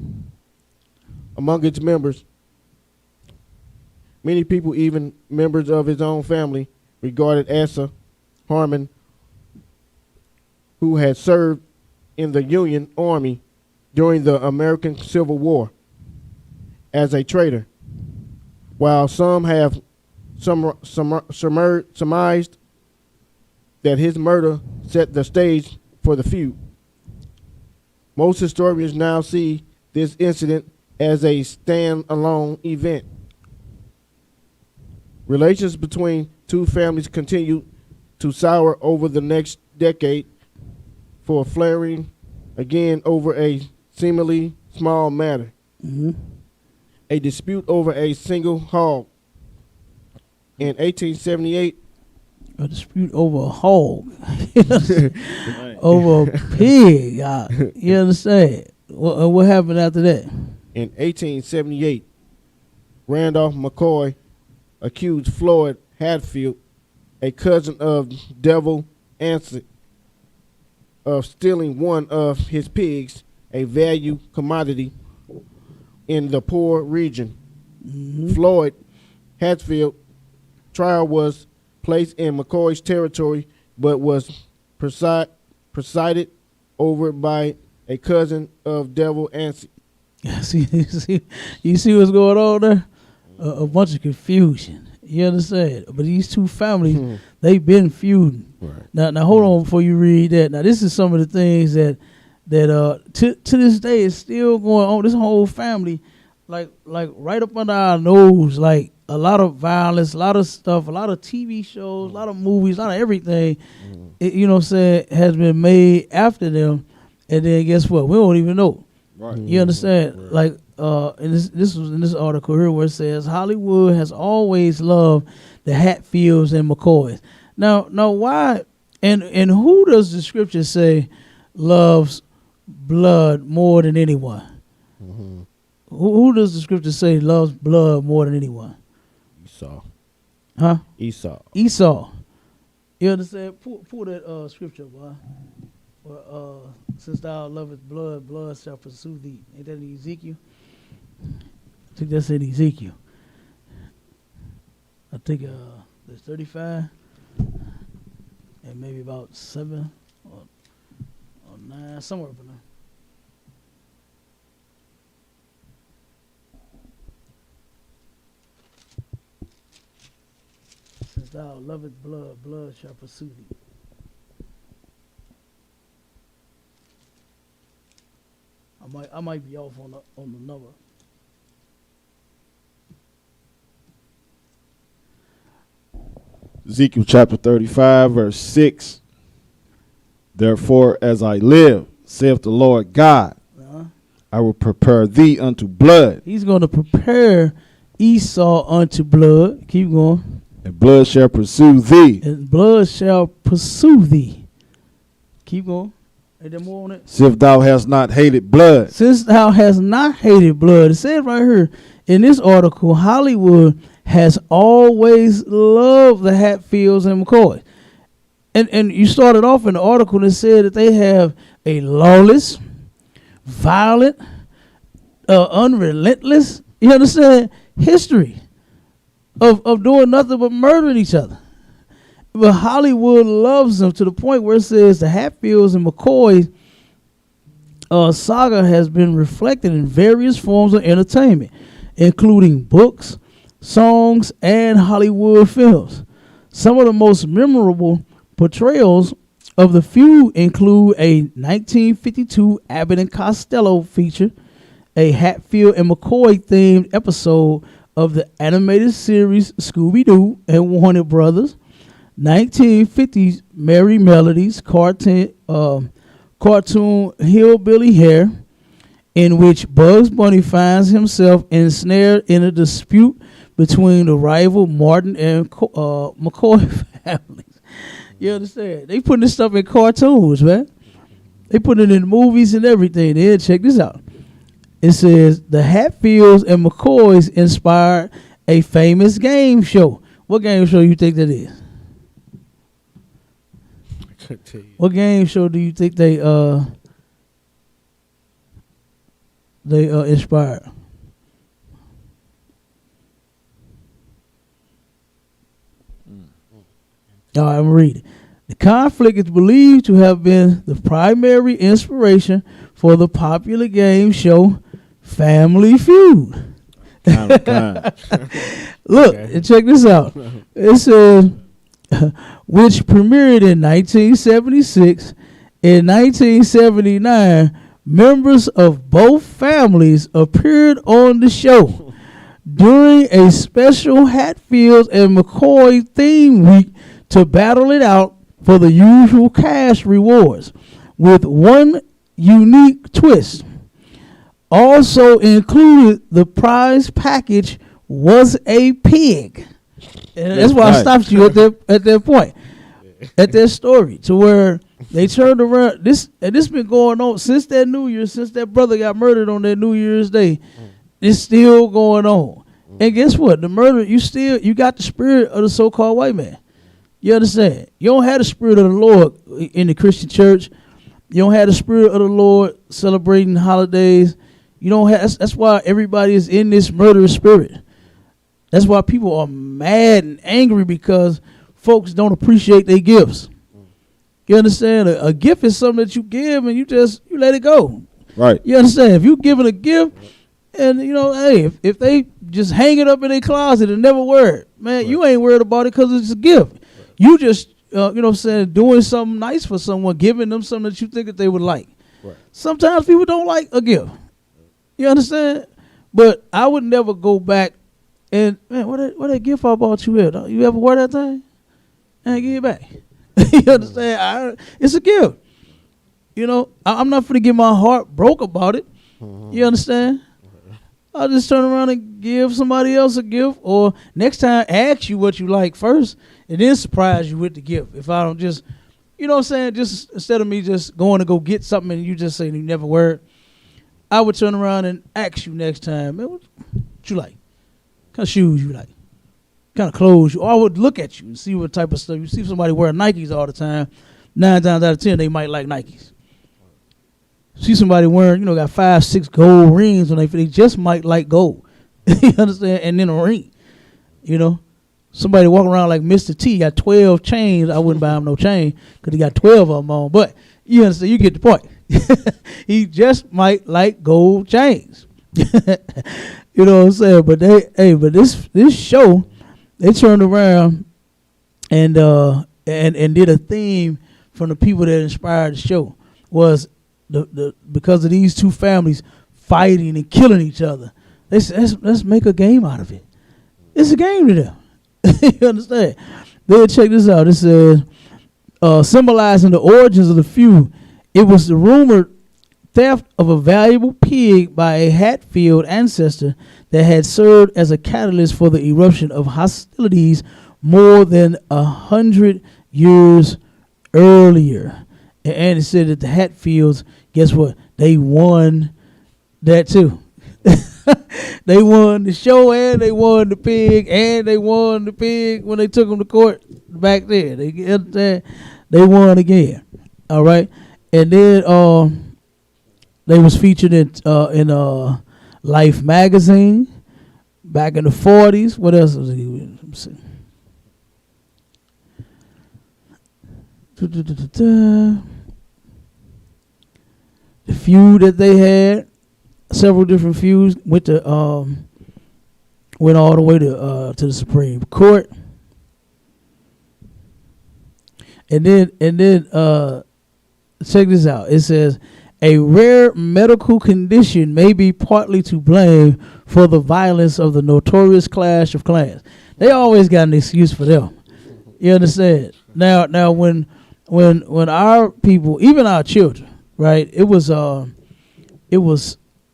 among its members. Many people, even members of his own family, regarded Asa Harmon, who had served in the Union Army during the American Civil War, as a traitor, while some have surmised that his murder set the stage for the feud. Most historians now see this incident as a stand-alone event. Relations between two families continued to sour over the next decade, for flaring again over a seemingly small matter. Mm-hmm. A dispute over a single hog. In 1878, A dispute over a hog. Over a pig. You understand? What happened after that? In 1878, Randolph McCoy accused Floyd Hatfield, a cousin of Devil Ansett, of stealing one of his pigs, a value commodity in the poor region. Mm-hmm. Floyd Hatfield trial was placed in McCoy's territory, but was presided over by a cousin of Devil Ansett. You see what's going on there? A bunch of confusion. You understand? But these two families, they've been feuding. Right. Now hold on before you read that. Now this is some of the things that to this day is still going on. This whole family, like right up under our nose, like a lot of violence, a lot of stuff, a lot of TV shows, a lot of movies, a lot of everything. You know what I'm saying, has been made after them, and then guess what? We don't even know. Right. You understand? Like, and this was in this article here where it says Hollywood has always loved the Hatfields and McCoys. Now why? And who does the scripture say loves blood more than anyone? Mm-hmm. Who does the scripture say loves blood more than anyone? Esau. Huh? Esau. You understand? Pull that scripture, boy. Well, since thou lovest blood, blood shall pursue thee. Ain't that in Ezekiel? I think that's in Ezekiel. I think there's 35 and maybe about 7 or 9, somewhere up in there. Since thou lovest blood, blood shall pursue thee. I might be off on the number. Ezekiel chapter 35, verse 6. Therefore, as I live, saith the Lord God, I will prepare thee unto blood. He's going to prepare Esau unto blood. Keep going. And blood shall pursue thee. And blood shall pursue thee. Keep going. Ain't there more on it? If thou hast not hated blood. Since thou hast not hated blood, it says right here in this article, Hollywood has always loved the Hatfields and McCoys. And you started off in the article that said that they have a lawless, violent, unrelentless, you understand, history of doing nothing but murdering each other. But Hollywood loves them to the point where it says the Hatfields and McCoys saga has been reflected in various forms of entertainment, including books, songs, and Hollywood films. Some of the most memorable portrayals of the feud include a 1952 Abbott and Costello feature, a Hatfield and McCoy themed episode of the animated series Scooby-Doo and Warner Brothers, 1950s Merry Melodies cartoon Hillbilly Hair, in which Bugs Bunny finds himself ensnared in a dispute between the rival Martin and McCoy families. You understand? They putting this stuff in cartoons, man. They put it in movies and everything. Then check this out. It says the Hatfields and McCoys inspired a famous game show. What game show you think that is? I couldn't tell you. What game show do you think they inspired? All right, I'm gonna read it. The conflict is believed to have been the primary inspiration for the popular game show Family Feud. Look, and check this out. It says, which premiered in 1976. In 1979, members of both families appeared on the show during a special Hatfields and McCoy theme week to battle it out for the usual cash rewards, with one unique twist. Also included the prize package was a pig. And that's why I stopped you at that point, at that story, to where they turned around. This been going on since that New Year, since that brother got murdered on that New Year's Day. It's still going on. And guess what? The murder, you got the spirit of the so-called white man. You understand? You don't have the spirit of the Lord in the Christian church. You don't have the spirit of the Lord celebrating holidays. You don't have. That's why everybody is in this murderous spirit. That's why people are mad and angry, because folks don't appreciate their gifts. You understand? A gift is something that you give and you let it go. Right. You understand? If you giving a gift and, hey, if they just hang it up in their closet and never wear it, man, you ain't worried about it because it's a gift. You just, doing something nice for someone, giving them something that you think that they would like. Right. Sometimes people don't like a gift. You understand? But I would never go back and, man, what that gift I bought you at? You ever wear that thing? And give it back. You understand? It's a gift. I'm not finna get my heart broke about it. You understand? I'll just turn around and give somebody else a gift, or next time ask you what you like first and then surprise you with the gift. If I don't just, just instead of me just going to go get something and you just say you never wear it, I would turn around and ask you next time, man, what you like? What kind of shoes you like? What kind of clothes you, or I would look at you and see what type of stuff. You see somebody wearing Nikes all the time, 9 times out of 10 they might like Nikes. See somebody wearing, got 5, 6 gold rings on they just might like gold. You understand? And then a ring. Somebody walking around like Mr. T got 12 chains. I wouldn't buy him no chain because he got 12 of them on. But you understand? You get the point. He just might like gold chains. You know what I'm saying? But this show, they turned around and did a theme from the people that inspired the show. Was because of these two families fighting and killing each other, they said, let's make a game out of it. It's a game to them. You understand? Then check this out. It says, symbolizing the origins of the feud, it was the rumored theft of a valuable pig by a Hatfield ancestor that had served as a catalyst for the eruption of hostilities more than 100 years earlier. And Andy said that the Hatfields, guess what? They won that too. They won the show and they won the pig when they took them to court back there. They won again. All right, and then they was featured in Life magazine back in the 40s. What else was he with? Let me see. The feud that they had, several different feuds, went all the way to the Supreme Court, and then check this out. It says a rare medical condition may be partly to blame for the violence of the notorious Clash of Clans. They always got an excuse for them. You understand? Now when our people, even our children, right? It was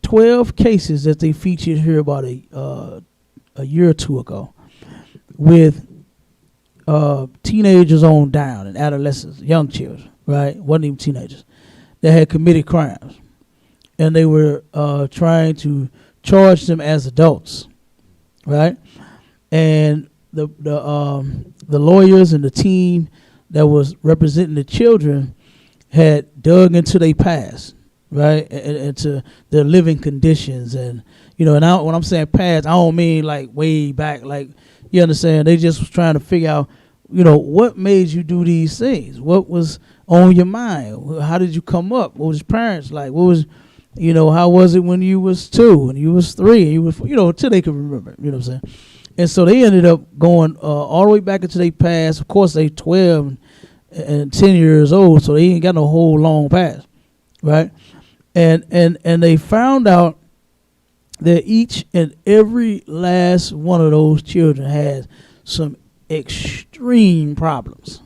12 cases that they featured here about a year or two ago with teenagers on down and adolescents, young children, right? Wasn't even teenagers, that had committed crimes, and they were trying to charge them as adults, right? And the lawyers and the team that was representing the children had dug into their past, right, and to their living conditions, and when I'm saying past, I don't mean like way back, like, you understand? They just was trying to figure out, what made you do these things? What was on your mind? How did you come up? What was your parents like? What was, how was it when you was 2 and you was 3 and you was, until they could remember, you know what I'm saying? And so they ended up going all the way back into their past. Of course, they 12 and 10 years old, so they ain't got no whole long past, right? And they found out that each and every last one of those children had some extreme problems,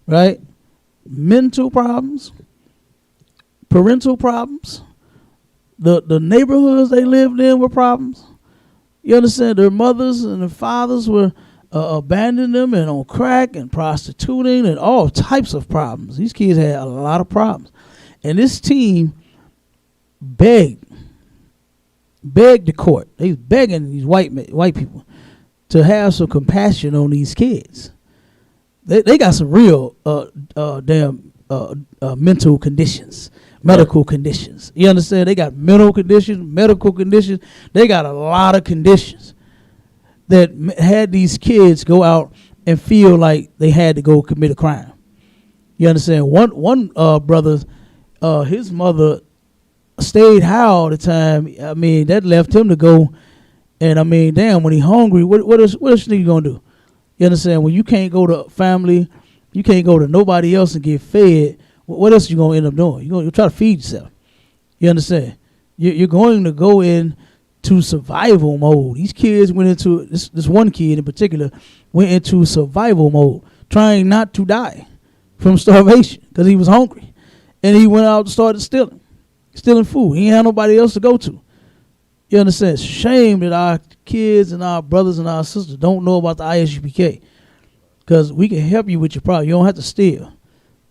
right? Mental problems, parental problems. The neighborhoods they lived in were problems. You understand? Their mothers and their fathers were abandoning them and on crack and prostituting and all types of problems. These kids had a lot of problems. And this team begged the court. They was begging these white people to have some compassion on these kids. They got some real mental conditions, medical conditions. You understand? They got mental conditions, medical conditions. They got a lot of conditions that had these kids go out and feel like they had to go commit a crime. You understand? One brother, his mother stayed high all the time. I mean, that left him to go. And I mean, damn, when he hungry, what else you gonna do? You understand? When you can't go to family, you can't go to nobody else and get fed. What else you gonna end up doing? You try to feed yourself. You understand? You're going to go into survival mode. These kids went into this one kid in particular went into survival mode, trying not to die from starvation because he was hungry, and he went out and started stealing food. He ain't had nobody else to go to. You understand? It's a shame that our kids and our brothers and our sisters don't know about the ISUPK, because we can help you with your problem. You don't have to steal.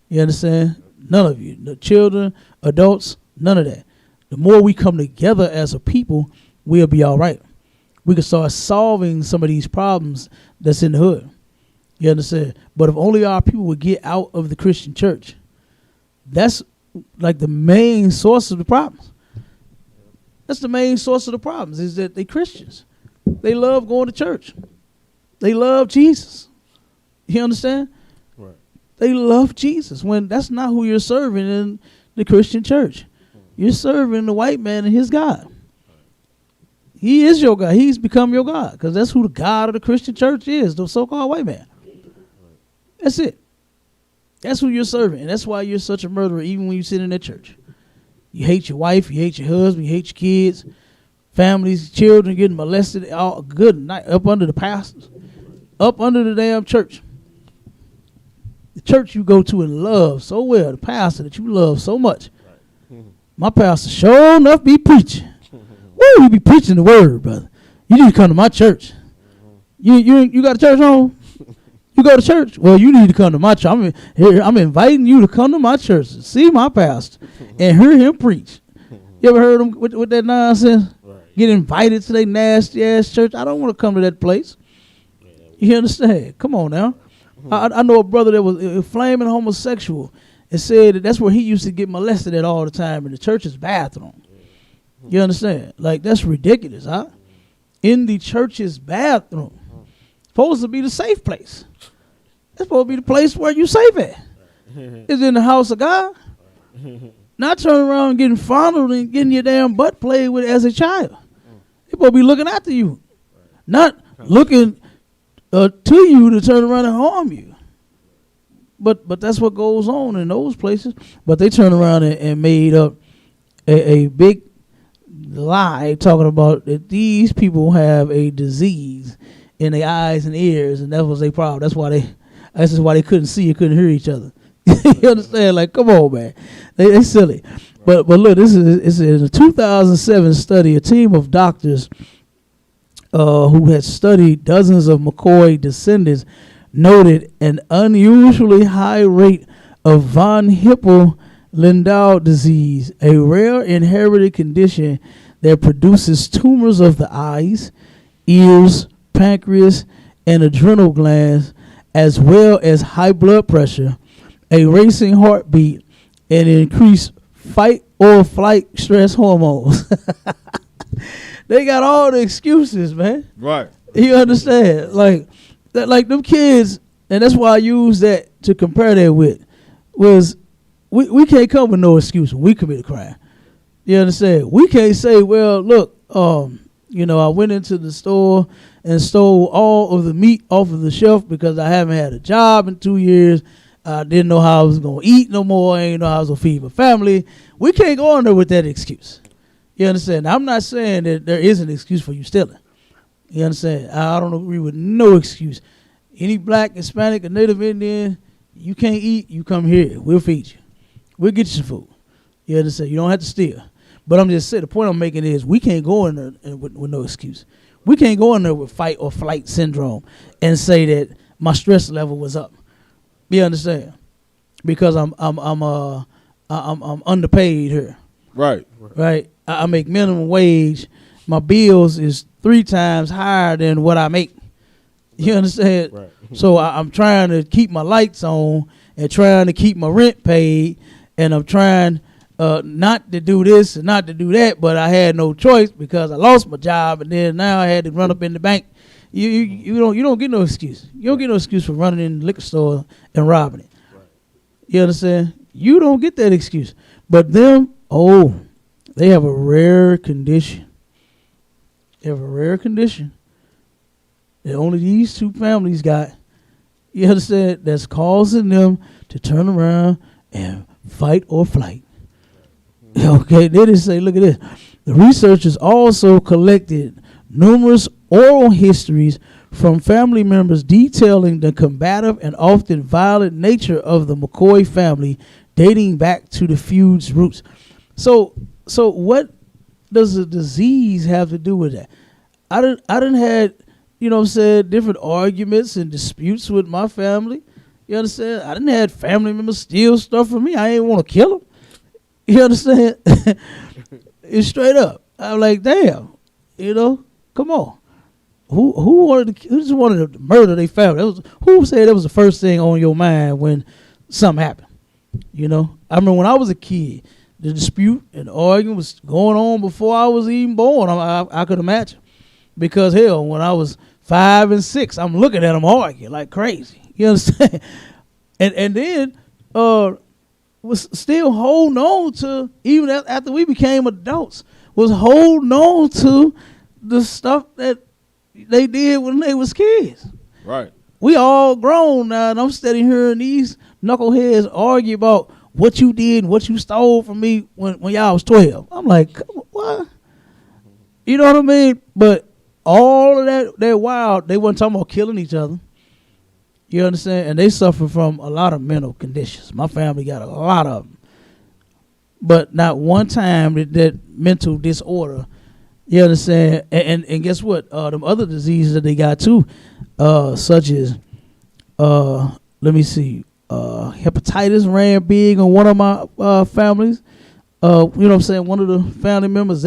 You understand? None of you. The children, adults, none of that. The more we come together as a people, we'll be all right. We can start solving some of these problems that's in the hood. You understand? But if only our people would get out of the Christian church, that's like the main source of the problems. That's the main source of the problems, is that they Christians. They love going to church. They love Jesus. You understand? Right. They love Jesus when that's not who you're serving in the Christian church. You're serving the white man and his God. He is your God. He's become your God, because that's who the God of the Christian church is, the so-called white man. That's it. That's who you're serving, and that's why you're such a murderer even when you sit in that church. You hate your wife, you hate your husband, you hate your kids, families, children getting molested, all good night up under the pastors, up under the damn church. The church you go to and love so well, the pastor that you love so much. My pastor sure enough be preaching. Woo, you be preaching the word, brother. You need to come to my church. You got a church home? You to go to church? Well, you need to come to my church. I'm inviting you to come to my church, see my pastor, and hear him preach. You ever heard him with that nonsense? Right. Get invited to their nasty ass church. I don't want to come to that place. You understand? Come on now. I know a brother that was a flaming homosexual and said that's where he used to get molested at all the time in the church's bathroom. You understand? Like, that's ridiculous, huh? In the church's bathroom. Supposed to be the safe place. That's supposed to be the place where you safe at. It's in the house of God. Not turning around and getting fondled and getting your damn butt played with as a child. They're supposed to be looking after you. Not looking to you to turn around and harm you. But that's what goes on in those places. But they turn around and made up a big lie talking about that these people have a disease in their eyes and ears, and that was their problem. That's why they couldn't see and couldn't hear each other. You understand? Like, come on, man. They silly. But look, this is in a 2007 study, a team of doctors who had studied dozens of McCoy descendants noted an unusually high rate of von Hippel-Lindau disease, a rare inherited condition that produces tumors of the eyes, ears, pancreas, and adrenal glands, as well as high blood pressure, a racing heartbeat, and increased fight or flight stress hormones. They got all the excuses, man. Right. You understand? Like them kids, and that's why I use that to compare that with, was we can't come with no excuse when we commit a crime. You understand? We can't say, well, look, I went into the store and stole all of the meat off of the shelf because I haven't had a job in 2 years. I didn't know how I was going to eat no more. I didn't know how I was going to feed my family. We can't go on there with that excuse. You understand? Now, I'm not saying that there is an excuse for you stealing. You understand? I don't agree with no excuse. Any black, Hispanic, or Native Indian, you can't eat, you come here. We'll feed you. We'll get you some food. You understand? You don't have to steal. But I'm just saying, the point I'm making is we can't go in there with no excuse. We can't go in there with fight or flight syndrome and say that my stress level was up. You understand? Because I'm underpaid here. Right. Right. I make minimum wage. My bills is 3 times higher than what I make. You understand? Right. So I'm trying to keep my lights on and trying to keep my rent paid, and I'm trying not to do this and not to do that, but I had no choice because I lost my job, and then now I had to run up in the bank. You don't get no excuse. You don't get no excuse for running in the liquor store and robbing it. Right. You understand? You don't get that excuse. But them, they have a rare condition. They have a rare condition that only these two families got. You understand? That's causing them to turn around and fight or flight. Okay, they just say, look at this. The researchers also collected numerous oral histories from family members detailing the combative and often violent nature of the McCoy family dating back to the feud's roots. So what does the disease have to do with that? I done had, different arguments and disputes with my family. You understand? I done had family members steal stuff from me. I ain't want to kill them. You understand? It's straight up. I'm like, damn, come on. Who just wanted to murder their family? Who said that was the first thing on your mind when something happened? I remember when I was a kid, the dispute and the argument was going on before I was even born. I could imagine. Because, hell, when I was 5 and 6, I'm looking at them argue like crazy. You understand? And then was still holding on to, even after we became adults, was holding on to the stuff that they did when they was kids. Right. We all grown now, and I'm steady hearing these knuckleheads argue about what you did and what you stole from me when y'all was 12. I'm like, what? You know what I mean? But all of that wild, they wasn't talking about killing each other. You understand? And they suffer from a lot of mental conditions. My family got a lot of them. But not one time did that mental disorder, you understand? And guess what? Them other diseases that they got too, such as Let me see. Hepatitis ran big on one of my families. You know what I'm saying? One of the family members,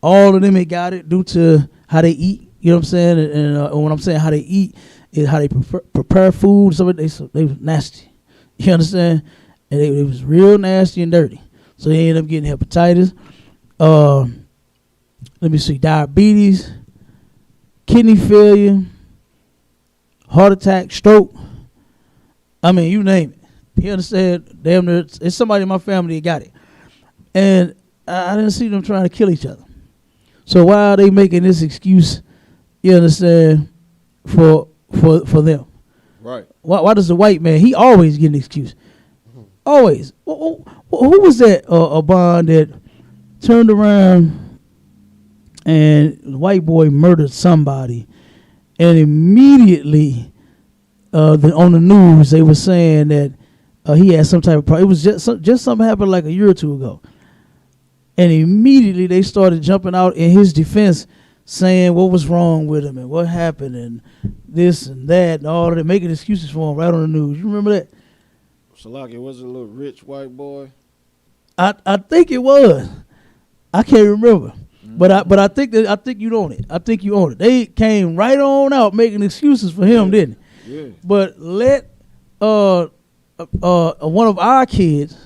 all of them had got it due to how they eat. You know what I'm saying? And when I'm saying how they eat, is how they prepare food. So they was nasty. You understand? And it was real nasty and dirty. So they ended up getting hepatitis. Let me see, diabetes, kidney failure, heart attack, stroke. I mean, you name it. You understand? Damn near, it's somebody in my family that got it. And I didn't see them trying to kill each other. So why are they making this excuse, you understand, for them? Right. Why does the white man, he always get an excuse? Always. Who was that, a bond that turned around and the white boy murdered somebody, and immediately on the news they were saying that he had some type of problem. It was just something happened like a year or two ago. And immediately they started jumping out in his defense saying what was wrong with him and what happened and this and that and all of that, making excuses for him right on the news. You remember that? Salaki, was it a little rich white boy? I think it was. I can't remember. But I think you own it. I think you own it. They came right on out making excuses for him, didn't they? Yeah. But let one of our kids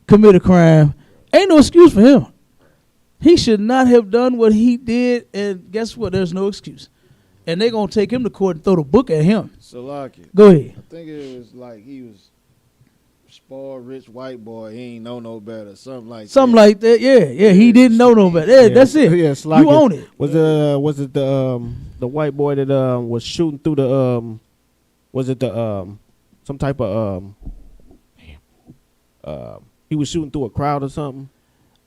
commit a crime, ain't no excuse for him. He should not have done what he did, and guess what? There's no excuse. And they're going to take him to court and throw the book at him. Salaki. Go ahead. I think it was like he was spoiled rich white boy. He ain't know no better. Something like that. Yeah. He didn't know no better. Yeah, that's it. Yeah, Salaki. You own it. Was it the white boy that was shooting through the was it the some type of he was shooting through a crowd or something?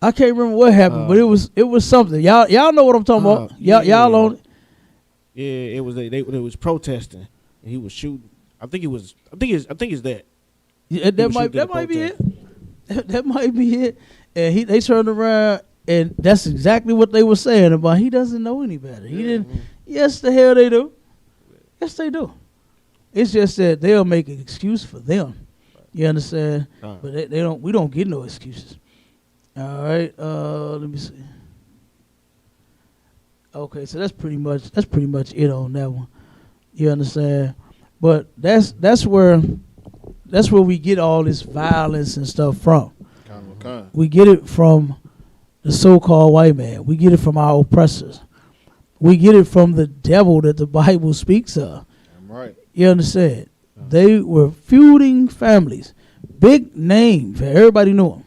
I can't remember what happened, but it was something. Y'all know what I'm talking about. Y'all own it. Yeah, it was protesting, and he was shooting. I think it's that. Yeah, that might be it. That might be it. And they turned around, and that's exactly what they were saying about he doesn't know any better. He didn't. Yes, the hell they do. Yes, they do. It's just that they'll make an excuse for them. You understand? But they don't. We don't get no excuses. All right. Let me see. Okay, so that's pretty much it on that one. You understand? But that's where we get all this violence and stuff from. We get it from the so-called white man. We get it from our oppressors. We get it from the devil that the Bible speaks of. Right. You understand? They were feuding families. Big name. Everybody knew them.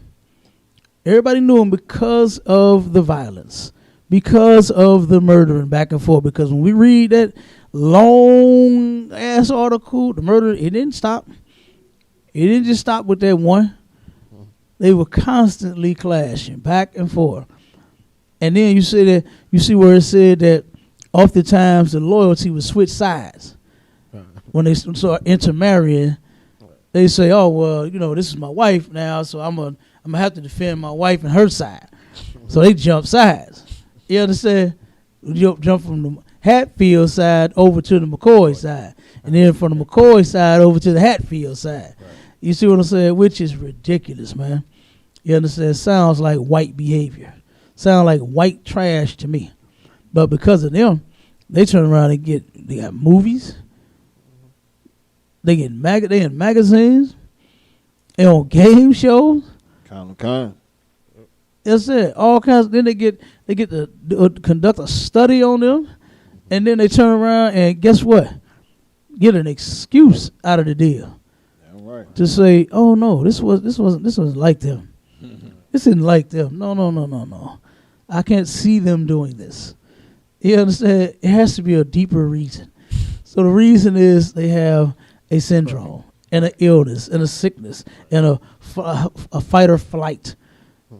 Everybody knew them because of the violence, because of the murdering back and forth. Because when we read that long-ass article, the murder, it didn't stop. It didn't just stop with that one. They were constantly clashing back and forth. And then you see where it said that oftentimes the loyalty would switch sides. When they start intermarrying, they say, oh, well, this is my wife now, so I'm going to have to defend my wife and her side. So they jump sides. You understand? Jump from the Hatfield side over to the McCoy side. And then from the McCoy side over to the Hatfield side. Right. You see what I'm saying? Which is ridiculous, man. You understand? Sounds like white behavior. Sounds like white trash to me. But because of them, they turn around and they got movies. They in magazines. They on game shows. Kind. That's it. All kinds. Then they get to conduct a study on them, and then they turn around and guess what? Get an excuse out of the deal. Yeah, right. To say, oh no, this wasn't like them. This isn't like them. No. I can't see them doing this. You understand? It has to be a deeper reason. So the reason is they have a syndrome and an illness and a sickness and a fight or flight.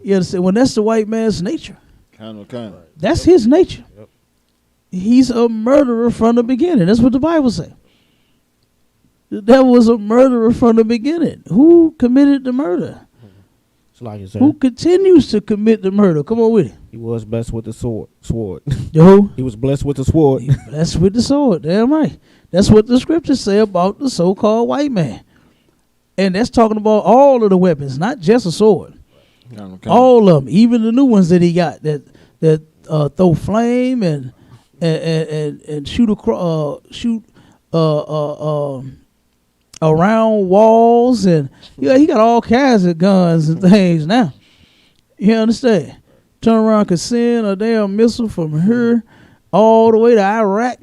You understand? When that's the white man's nature. Kind. That's his nature. Yep. He's a murderer from the beginning. That's what the Bible says. The devil was a murderer from the beginning. Who committed the murder? It's like you who said. continues to commit the murder. Come on with it. He was blessed with the sword. Yo, He was blessed with the sword. that's with the sword. Damn right. That's what the scriptures say about the so-called white man. And that's talking about all of the weapons, not just a sword. All of them, even the new ones that he got that throw flame and shoot around walls, and he got all kinds of guns and things now. You understand? Turn around could send a damn missile from here all the way to Iraq.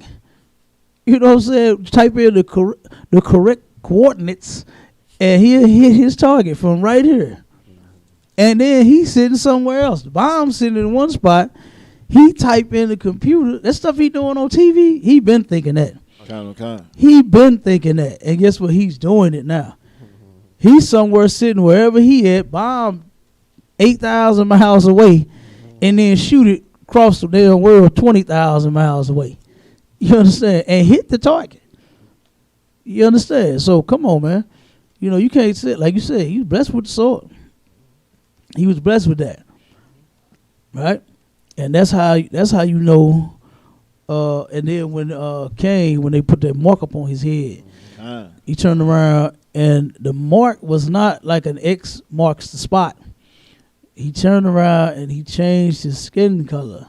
You know what I'm saying? Type in the correct coordinates, and he'll hit his target from right here. And then he's sitting somewhere else. The bomb's sitting in one spot. He type in the computer. That stuff he doing on TV, he been thinking that. He been thinking that. And guess what? He's doing it now. He's somewhere sitting wherever he at, bomb 8,000 miles away, and then shoot it across the damn world 20,000 miles away. You understand? And hit the target. You understand? So come on, man. You know, you can't sit, like you said, he was blessed with the sword. He was blessed with that. Right? And that's how you know. And then when Cain, when they put that mark up on his head, he turned around, and the mark was not like an X marks the spot. He turned around and he changed his skin color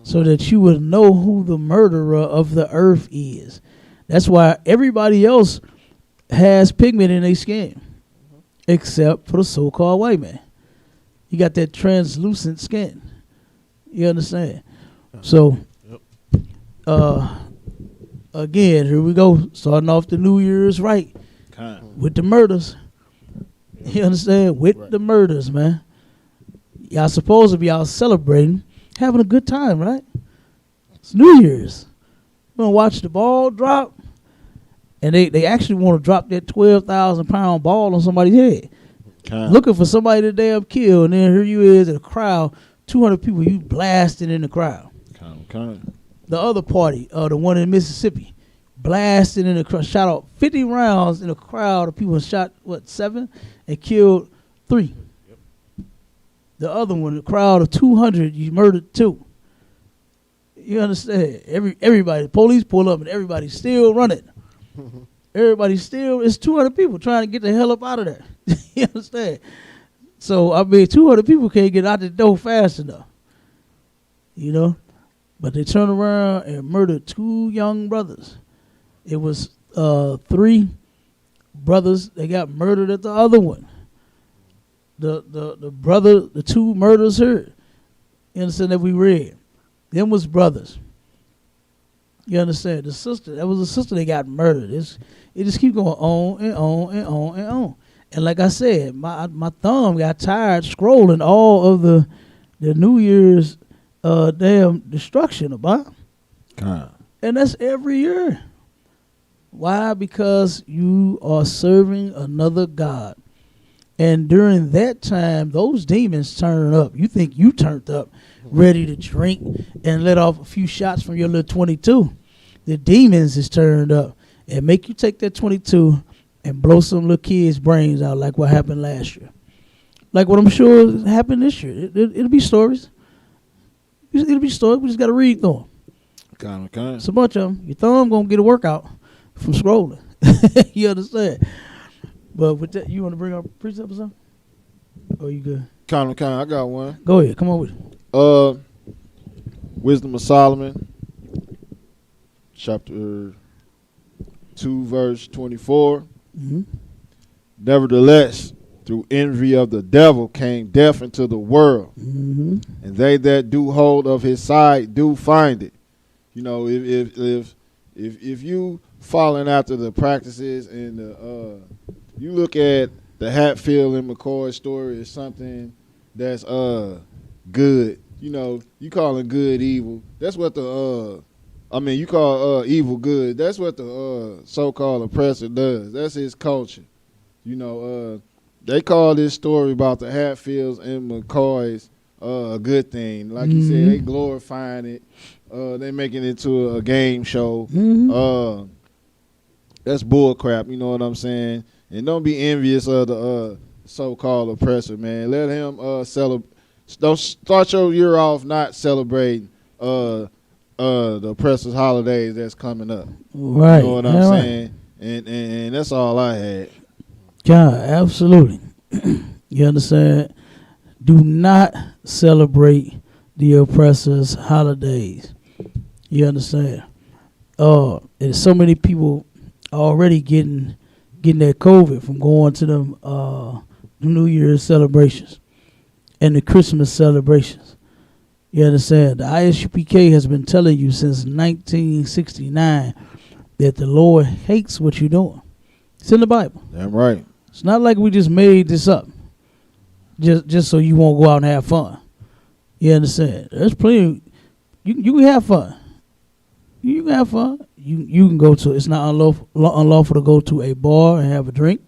so that you would know who the murderer of the earth is. That's why everybody else has pigment in their skin, except for the so-called white man. You got that translucent skin. You understand? So, again, here we go, starting off the New Year's right with the murders. You understand? With the murders, man. Y'all supposed to be out celebrating, having a good time, right? It's New Year's. We're going to watch the ball drop, and they actually want to drop that 12,000-pound ball on somebody's head. Looking for somebody to damn kill, and then here you is in a crowd, 200 people, you blasting in the crowd. The other party, the one in Mississippi, blasting in the crowd, shot out 50 rounds in a crowd of people, shot, 7, and killed 3. The other one, a crowd of 200, you murdered 2. You understand? Everybody, police pull up and everybody's still running. It's 200 people trying to get the hell up out of there. You understand? So, I mean, 200 people can't get out the door fast enough. You know? But they turned around and murdered 2 young brothers. It was 3 brothers. They got murdered at the other one. The brother, the 2 murders here, you understand, that we read, them was brothers. You understand? The sister, that was a sister that got murdered. It just keep going on and on and on and on. And like I said, my thumb got tired scrolling all of the New Year's damn destruction about. And that's every year. Why? Because you are serving another God. And during that time, those demons turn up. You think you turned up, ready to drink and let off a few shots from your little 22. The demons is turned up and make you take that 22 and blow some little kids' brains out like what happened last year. Like what I'm sure happened this year. It'll be stories. It'll be stories. We just got to read through them. It's a bunch of them. Your thumb going to get a workout from scrolling. You understand? But with that, you want to bring up precept or something? Oh, you good? Kind of. I got one. Go ahead. Come on with it. Wisdom of Solomon, chapter 2, verse 24. Mm-hmm. Nevertheless, through envy of the devil came death into the world, Mm-hmm. and they that do hold of his side do find it. You know, if you following after the practices and the you look at the Hatfield and McCoy story as something that's good. You know, you calling good evil. That's what you call evil good. That's what the so-called oppressor does. That's his culture. You know, they call this story about the Hatfields and McCoys a good thing. Like you said, they glorifying it. They making it to a game show. That's bull crap. You know what I'm saying? And don't be envious of the so-called oppressor, man. Let him celebrate. Don't start your year off not celebrating the oppressor's holidays that's coming up. Right. You know what I'm saying? And that's all I had. Yeah, absolutely. You understand? Do not celebrate the oppressor's holidays. You understand? And so many people already getting that COVID from going to them New Year's celebrations and the Christmas celebrations. You understand? The ISUPK has been telling you since 1969 that the Lord hates what you're doing. It's in the Bible. Damn right. It's not like we just made this up just so you won't go out and have fun. You understand? There's plenty. You can have fun. You can have fun. You can go to. It's not unlawful to go to a bar and have a drink.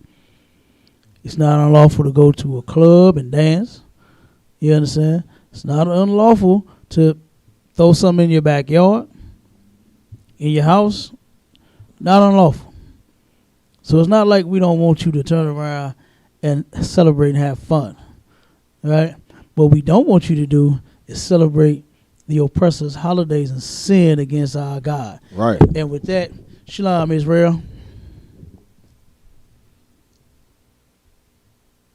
It's not unlawful to go to a club and dance. You understand? It's not unlawful to throw something in your backyard, in your house. Not unlawful. So it's not like we don't want you to turn around and celebrate and have fun. Right? What we don't want you to do is celebrate the oppressor's holidays and sin against our God. Right. And with that, Shalom, Israel.